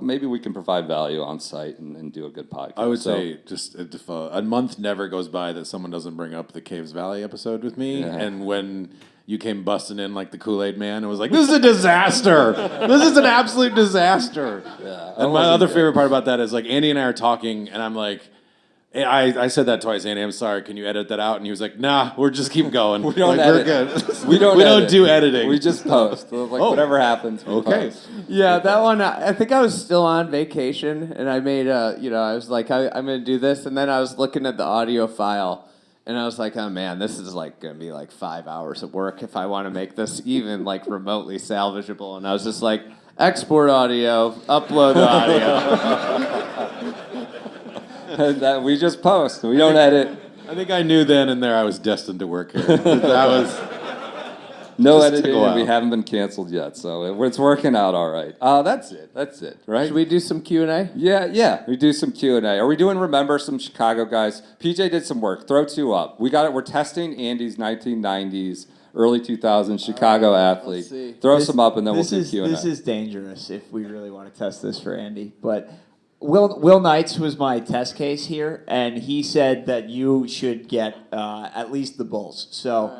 maybe we can provide value on site and do a good podcast. I would say just if a month never goes by that someone doesn't bring up the Caves Valley episode with me, and when you came busting in like the Kool-Aid man and was like, this is a disaster. This is an absolute disaster. Yeah, and my other favorite part about that is Andy and I are talking and I'm like, I said that twice, Andy, I'm sorry, can you edit that out? And he was like, nah, we're just keep going. We don't edit. We're good. We don't edit. do editing. We just post. Like whatever happens. We post. Yeah, that one. I think I was still on vacation, and I made I was like, I'm gonna do this, and then I was looking at the audio file, and I was like, oh man, this is like gonna be like 5 hours of work if I want to make this even like remotely salvageable. And I was just like, export audio, upload the audio. And that we just post. We don't edit. I think I knew then and there I was destined to work here. That was No just took a editing, and while. we haven't been canceled yet, so it's working out all right. That's it, right? Should we do some Q&A? Yeah, we do some Q&A. Are we doing Remember some Chicago guys? PJ did some work. Throw two up. We got it. We're testing Andy's 1990s, early 2000s Chicago athlete. see. Throw some up, and then we'll do Q&A. This is dangerous if we really want to test this for Andy. But Will Knights was my test case here, and he said that you should get at least the Bulls. So,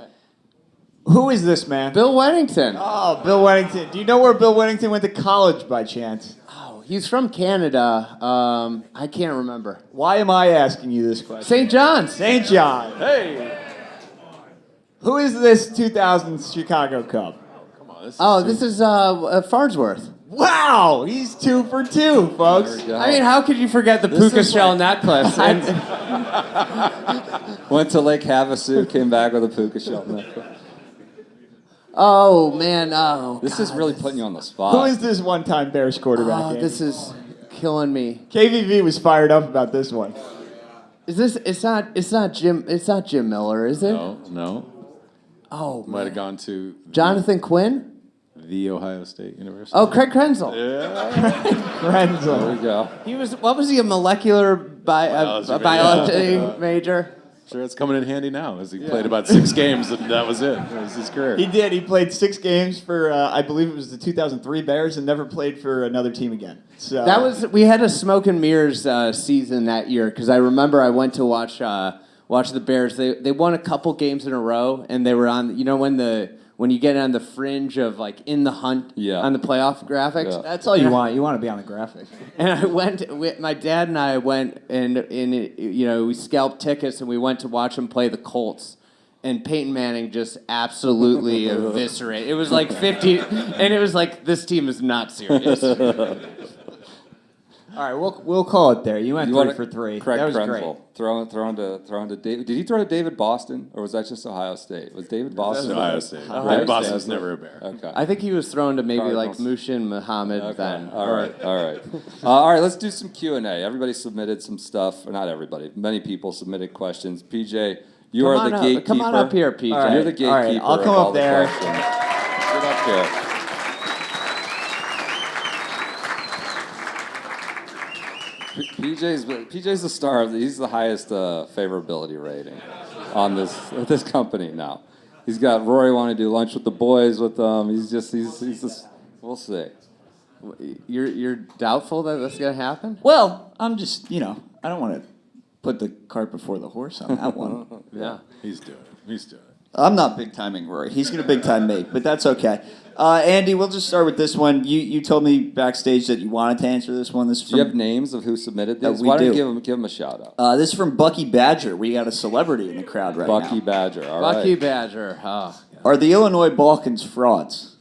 who is this man? Bill Weddington. Oh, Bill Weddington. Do you know where Bill Weddington went to college by chance? Oh, he's from Canada. I can't remember. Why am I asking you this question? St. John's. St. John. Hey! Who is this 2000 Chicago Cub? Come on, This is Farnsworth. Wow, he's 2 for 2, folks. There we go. I mean, how could you forget the puka is shell like- necklace? Went to Lake Havasu, came back with a puka shell necklace. Oh man, This is really putting you on the Who spot. is this one-time Bears quarterback? oh, Andy? this is killing me. KVV was fired up about this one. Is this? It's not Jim. It's not Jim Miller, is it? No. Oh, Might have man. gone to Jonathan Quinn. the Ohio State University. Oh, Craig Krenzel. Krenzel. There we go. He was. What was he? A molecular Biology biology major. Sure, it's coming in handy now as he played about 6 games and that was it. That was his career. He did. He played 6 games for, I believe it was the 2003 Bears, and never played for another team again. So That was. We had a smoke and mirrors season that year because I remember I went to watch the Bears. They won a couple games in a row, and they were on. You know when you get on the fringe of like in the hunt on the playoff graphics. Yeah. That's all you want. You want to be on the graphic. And I went. My dad and I went and we scalped tickets and we went to watch them play the Colts. And Peyton Manning just absolutely eviscerated. It was like 50, and it was like this team is not serious. All right, we'll call it there. You went You 3 want for 3. Craig That was Krenzel. Throw into David. Did he throw to David Boston, or was that just Ohio State? Was David Boston? Ohio State. Ohio Boston's State. never a Bear. Okay. I think he was thrown to maybe Cardinals. like Mushin Muhammad Okay. then. All right. All right. Let's do some Q&A. Everybody submitted some stuff. Or not everybody. Many people submitted questions. PJ, you are the gatekeeper. Come on up here, PJ. All right. You're the gatekeeper. All right, I'll come of all up the there. questions. Get up here. PJ's the star. He's the highest favorability rating on this company now. He's got Rory want to do lunch with the boys with them. He's just. We'll see. You're doubtful that that's gonna happen? Well, I'm just, I don't want to put the cart before the horse on that one. Yeah. He's doing it. I'm not big timing Rory. He's going to big time me, but that's okay. Andy, we'll just start with this one. You told me backstage that you wanted to answer this one. This is Do you from, have names of who submitted these? we Why don't do. you give him a shout out? this is from Bucky Badger. We got a celebrity in the crowd right Bucky now. Badger. All right. Bucky Badger. Oh. Are the Illinois Balkans frauds?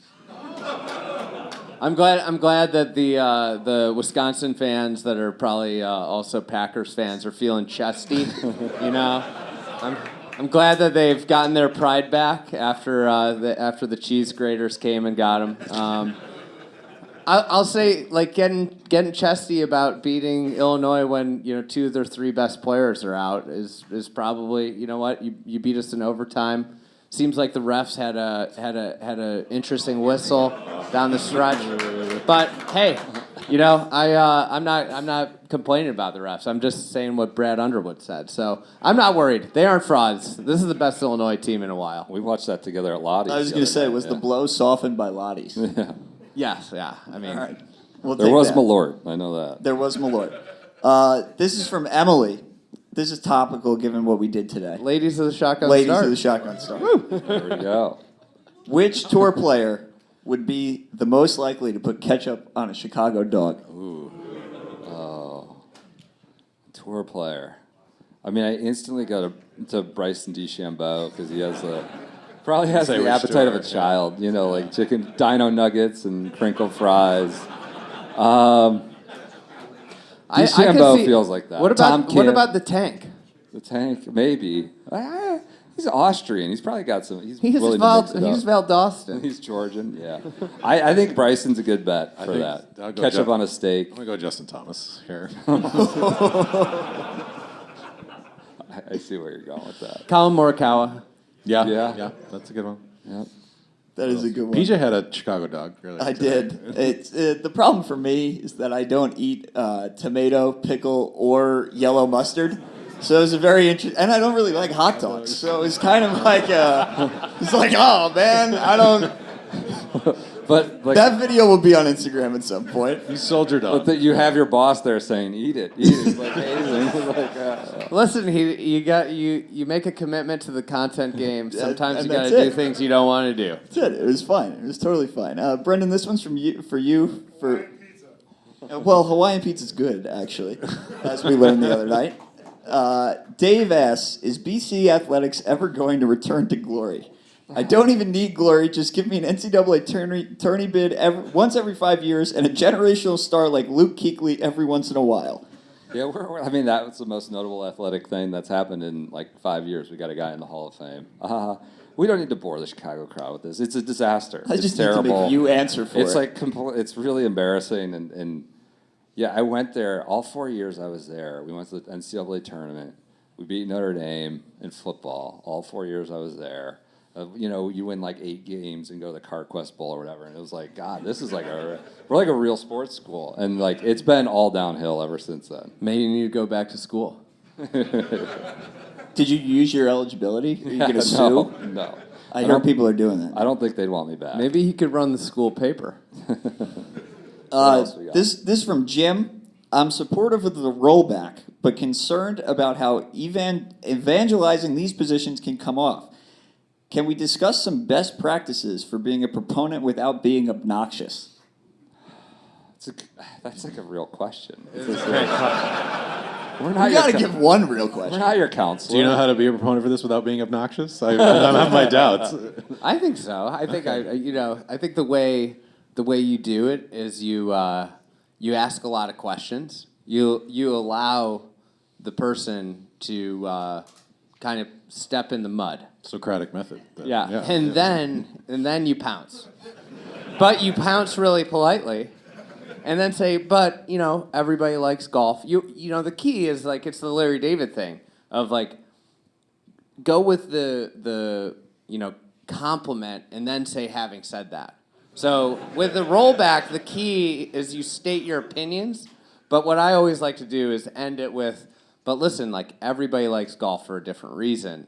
I'm glad that the Wisconsin fans that are probably also Packers fans are feeling chesty. I'm glad that they've gotten their pride back after the cheese graters came and got them. I'll say like getting chesty about beating Illinois when 2 of their 3 best players are out is probably you beat us in overtime. Seems like the refs had a interesting whistle down the stretch, but hey, I'm not complaining about the refs. I'm just saying what Brad Underwood said. So I'm not worried. They aren't frauds. This is the best Illinois team in a while. We watched that together at Lottie's. I was going to say, was the blow softened by Lottie's? Yes, yeah. I mean, All right. We'll There take was that. Malort. I know that. There was Malort. This is from Emily. This is topical given what we did today. ladies of the shotgun Ladies start. of the Shotgun Star. There we go. Which tour player would be the most likely to put ketchup on a Chicago dog? Tour player. I mean, I instantly go to Bryson DeChambeau because he has Probably has Say the which appetite of a store, child, like chicken dino nuggets and crinkle fries. DeChambeau feels like that. What Tom about Kim, the tank? the tank? Maybe. He's Austrian. He's probably got some. He's He's willing to mix it He's up. Valdoston. He's Georgian. Yeah. I think Bryson's a good bet for that. I'll go Ketchup on a steak. I'm gonna go Justin Thomas here. I see where you're going with that. Colin Morikawa. Yeah. That's a good one. Yep. That is a good one. PJ had a Chicago dog. Really. I did. It's the problem for me is that I don't eat tomato, pickle, or yellow mustard. So it was a very interesting, and I don't really like hot dogs. So it was kind of like, it's like, oh man, I don't. But like, That video will be on Instagram at some point. You soldiered but up. that you have your boss there saying, "Eat it, eat it." Like amazing. Listen, you make a commitment to the content game. Sometimes and you got to that's do it. things you don't want to do. That's it. It was fine. It was totally fine. Brendan, this one's from you for. Well, Hawaiian pizza's good actually, as we learned the other night. Dave asks, "Is BC athletics ever going to return to glory? I don't even need glory. Just give me an NCAA tourney bid once every 5 years and a generational star like Luke Kuechly every once in a while." Yeah, I mean, that was the most notable athletic thing that's happened in like 5 years. We got a guy in the Hall of Fame. We don't need to bore the Chicago crowd with this. It's a disaster. I It's just terrible. need to make you answer for It's it. like it's really embarrassing. And yeah, I went there all 4 years I was there. We went to the NCAA tournament. We beat Notre Dame in football. All 4 years I was there. You win like 8 games and go to the CarQuest Bowl or whatever, and it was like, God, this is like we're like a real sports school, and like it's been all downhill ever since then. Maybe you need to go back to school. Did you use your eligibility? Are you going to sue? No. I heard people are doing that. I don't think they'd want me back. Maybe he could run the school paper. else we got? This from Jim. I'm supportive of the rollback, but concerned about how evangelizing these positions can come off. Can we discuss some best practices for being a proponent without being obnoxious? That's like a real question. It's a great We're You not got to your give one real we're question. not your counselor. Do you know how to be a proponent for this without being obnoxious? I have my doubts. I think so. I think I think the way you do it is you ask a lot of questions. You allow the person to kind of step in the mud. Socratic method. Yeah. And then you pounce. But you pounce really politely. And then say, but, everybody likes golf. The key is, like, it's the Larry David thing of, like, go with the compliment and then say, having said that. So with the rollback, the key is you state your opinions. But what I always like to do is end it with, but listen, like, everybody likes golf for a different reason.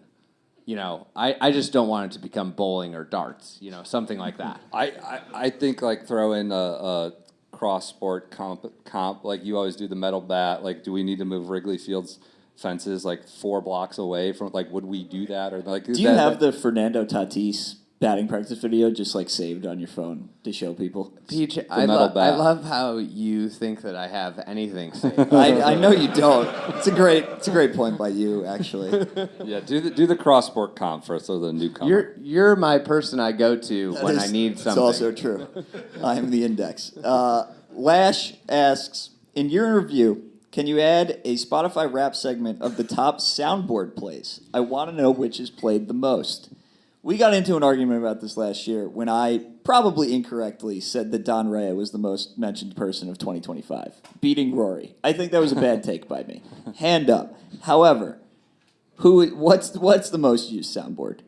I just don't want it to become bowling or darts, something like that. I think like throw in a cross sport comp like you always do the metal bat. Like, do we need to move Wrigley Field's fences like 4 blocks away from? Like, would we do that or like? Do you have the Fernando Tatis batting practice video just like saved on your phone to show people? Peach, I love how you think that I have anything saved. I know you don't. It's a great point by you, actually. Yeah, do the cross sport comp first, so the newcomer. You're my person I go to when I need something. It's also true. I am the index. Lash asks, in your review, can you add a Spotify rap segment of the top soundboard plays? I want to know which is played the most. We got into an argument about this last year when I probably incorrectly said that Don Raya was the most mentioned person of 2025, beating Rory. I think that was a bad take by me. Hand up. However, what's the most used soundboard?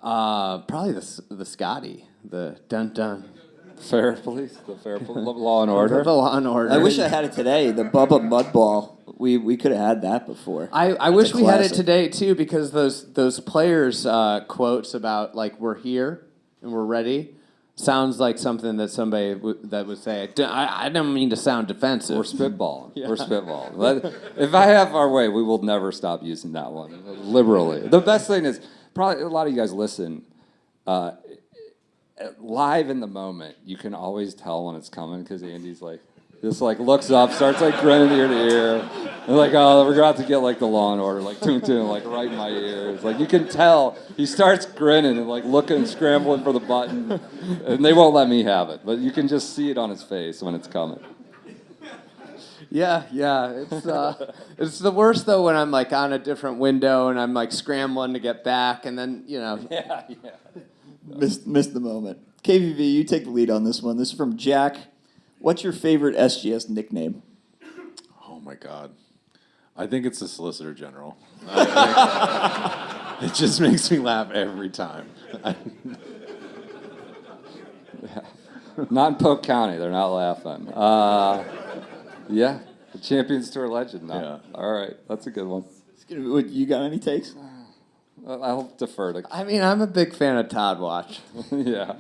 Probably the Scotty, the dun dun. Fair police, the fair law and order. The Law and Order. I wish I had it today. The Bubba Mudball. We could have had that before. I wish we had it classic. today too, because those players' quotes about like we're here and we're ready sounds like something that somebody that would say. I don't mean to sound defensive. We're spitballing. Yeah. We're spitballing. If I have our way, we will never stop using that one liberally. The best thing is probably a lot of you guys listen. Live in the moment, you can always tell when it's coming because Andy's like, just like looks up, starts like grinning ear to ear. And like, oh, we're about to get like the Law and Order, like toon, like right in my ears. Like you can tell he starts grinning and like looking, scrambling for the button, and they won't let me have it. But you can just see it on his face when it's coming. Yeah. It's the worst though when I'm like on a different window and I'm like scrambling to get back, and then Yeah. Missed the moment. KVV, you take the lead on this one. This is from Jack. What's your favorite SGS nickname? Oh my God. I think it's the Solicitor General. It just makes me laugh every time. Not in Polk County, they're not laughing. Yeah, the Champions Tour legend. No. Yeah. All right, that's a good one. You got any takes? I'll defer to. I mean, I'm a big fan of Todd Watch. Yeah,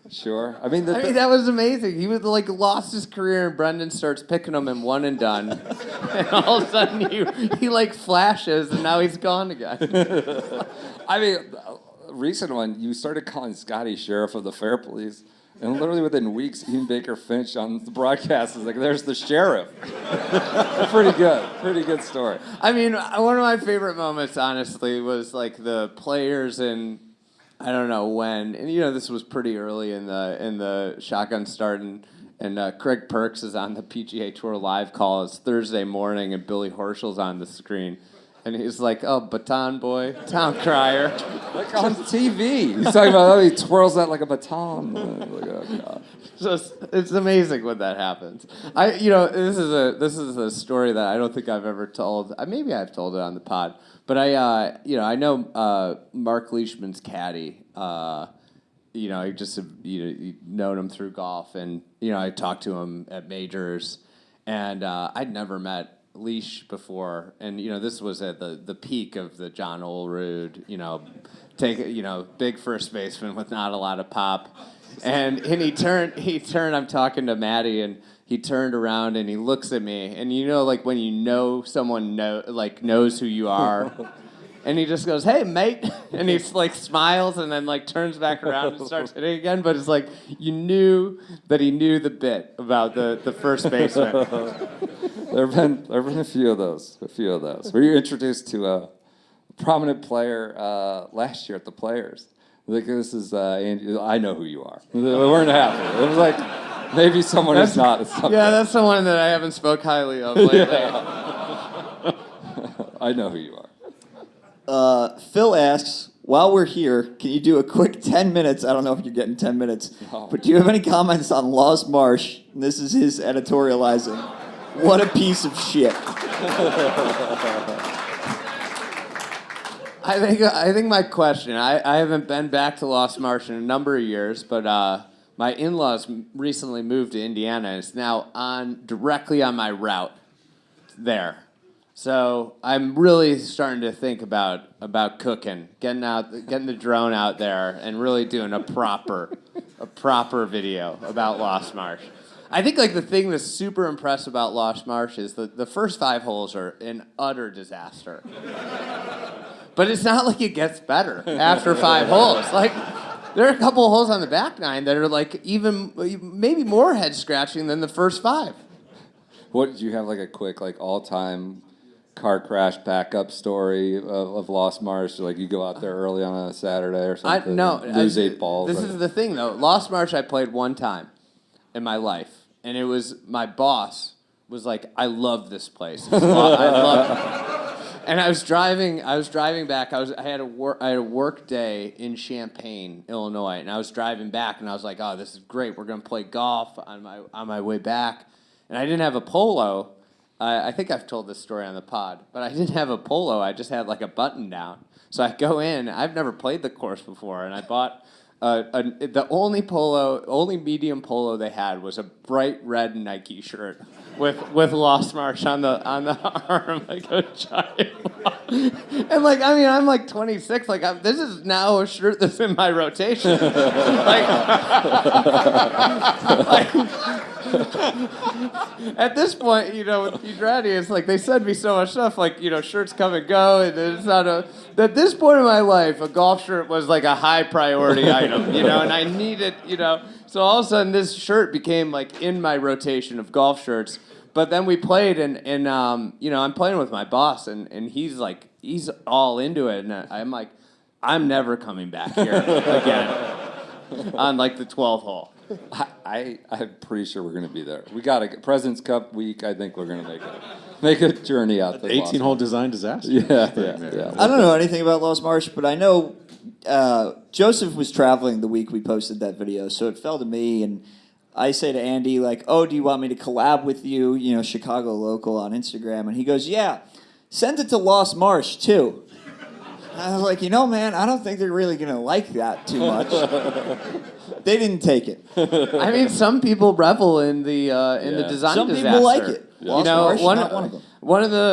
sure. I mean, That was amazing. He was like lost his career, and Brendan starts picking him in one and done, and all of a sudden he like flashes, and now he's gone again. I mean, recent one, you started calling Scotty Sheriff of the Fair Police, and literally within weeks, Ian Baker Finch on the broadcast is like, "There's the sheriff." Pretty good story. I mean, one of my favorite moments, honestly, was like the players in, I don't know when, and this was pretty early in the shotgun start, and Craig Perks is on the PGA Tour live call. It's Thursday morning, and Billy Horschel's on the screen. And he's like, "Oh, baton boy, town crier." Like on TV. He's talking about how he twirls that like a baton. Like, oh, God. It's amazing when that happens. This is a story that I don't think I've ever told. Maybe I've told it on the pod, but I know Mark Leishman's caddy. I just known him through golf, and I talked to him at majors, and I'd never met Leash before, and this was at the peak of the John Olerud, big first baseman with not a lot of pop, and he turned. I'm talking to Maddie, and he turned around and he looks at me, and like when someone knows who you are. And he just goes, "Hey, mate," and he like smiles and then like turns back around and starts hitting again. But it's like you knew that he knew the bit about the first baseman. There have been a few of those. Were you introduced to a prominent player last year at the Players? Like this is Andy, I know who you are. We weren't happy. It was like maybe someone who's not. Yeah, that's someone that I haven't spoke highly of lately. Yeah. I know who you are. Phil asks, while we're here, can you do a quick 10 minutes? I don't know if you're getting 10 minutes, but do you have any comments on Lost Marsh? And this is his editorializing. What a piece of shit. I think my question, I haven't been back to Lost Marsh in a number of years, but my in-laws recently moved to Indiana, and it's now directly on my route there. So I'm really starting to think about cooking, getting the drone out there, and really doing a proper video about Lost Marsh. I think like the thing that's super impressive about Lost Marsh is the first 5 holes are an utter disaster. But it's not like it gets better after 5 holes. Like there are a couple of holes on the back nine that are like even maybe more head scratching than the first 5. What did you have like a quick like all-time car crash backup story of Lost Marsh? Like you go out there early on a Saturday or something? Lose 8 balls. This is the thing though. Lost Marsh I played one time in my life, and it was my boss was like, "I love this place. I love it." And I was driving back. I had a work day in Champaign, Illinois, and I was driving back, and I was like, "Oh, this is great. We're gonna play golf on my way back." And I didn't have a polo. I think I've told this story on the pod, but I didn't have a polo. I just had like a button down. So I go in. I've never played the course before, and I bought the only medium polo they had was a bright red Nike shirt with Lost Marsh on the arm. I go giant. And like I'm like 26. Like this is now a shirt that's in my rotation. At this point, with Pedrati, it's like they send me so much stuff, like, shirts come and go, and it's not at this point in my life, a golf shirt was like a high priority item, and I needed, so all of a sudden this shirt became like in my rotation of golf shirts, But then we played, and you know, I'm playing with my boss, and he's like, he's all into it, and I'm like, I'm never coming back here again on like the 12th hole. I'm pretty sure we're going to be there. We got a President's Cup week. I think we're going to make a journey out. 18-hole design disaster. Yeah. I don't know anything about Lost Marsh, but I know Joseph was traveling the week we posted that video, so it fell to me, and I say to Andy, like, oh, do you want me to collab with you, you know, Chicago local on Instagram? And he goes, yeah, send it to Lost Marsh, too. I was like, you know, man, I don't think they're really going to like that too much. They didn't take it. I mean, some people revel in the design Some disaster. people like it. You Lost know, Marsh is not one of them.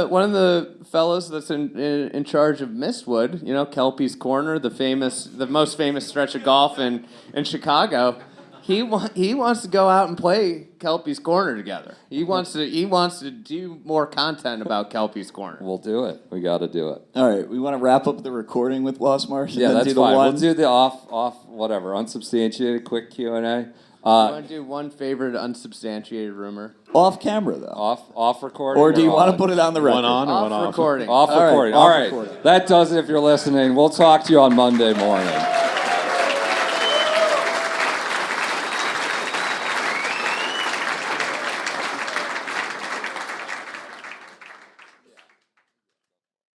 One of the fellows that's in charge of Mistwood, you know, Kelpie's Corner, the most famous stretch of golf in Chicago. He wants to go out and play Kelpie's Corner together. He wants to do more content about Kelpie's Corner. We'll do it. We got to do it. All right, we want to wrap up the recording with Lost Marsh and Yeah, then that's do the fine. one. We'll do the off whatever, unsubstantiated, quick Q&A. I want to do one favorite unsubstantiated rumor. Off camera, though. Off recording. Or do you want to on? put it on the record? One on or one off? Recording. Off All right, recording. off All right. recording. That does it if you're listening. We'll talk to you on Monday morning.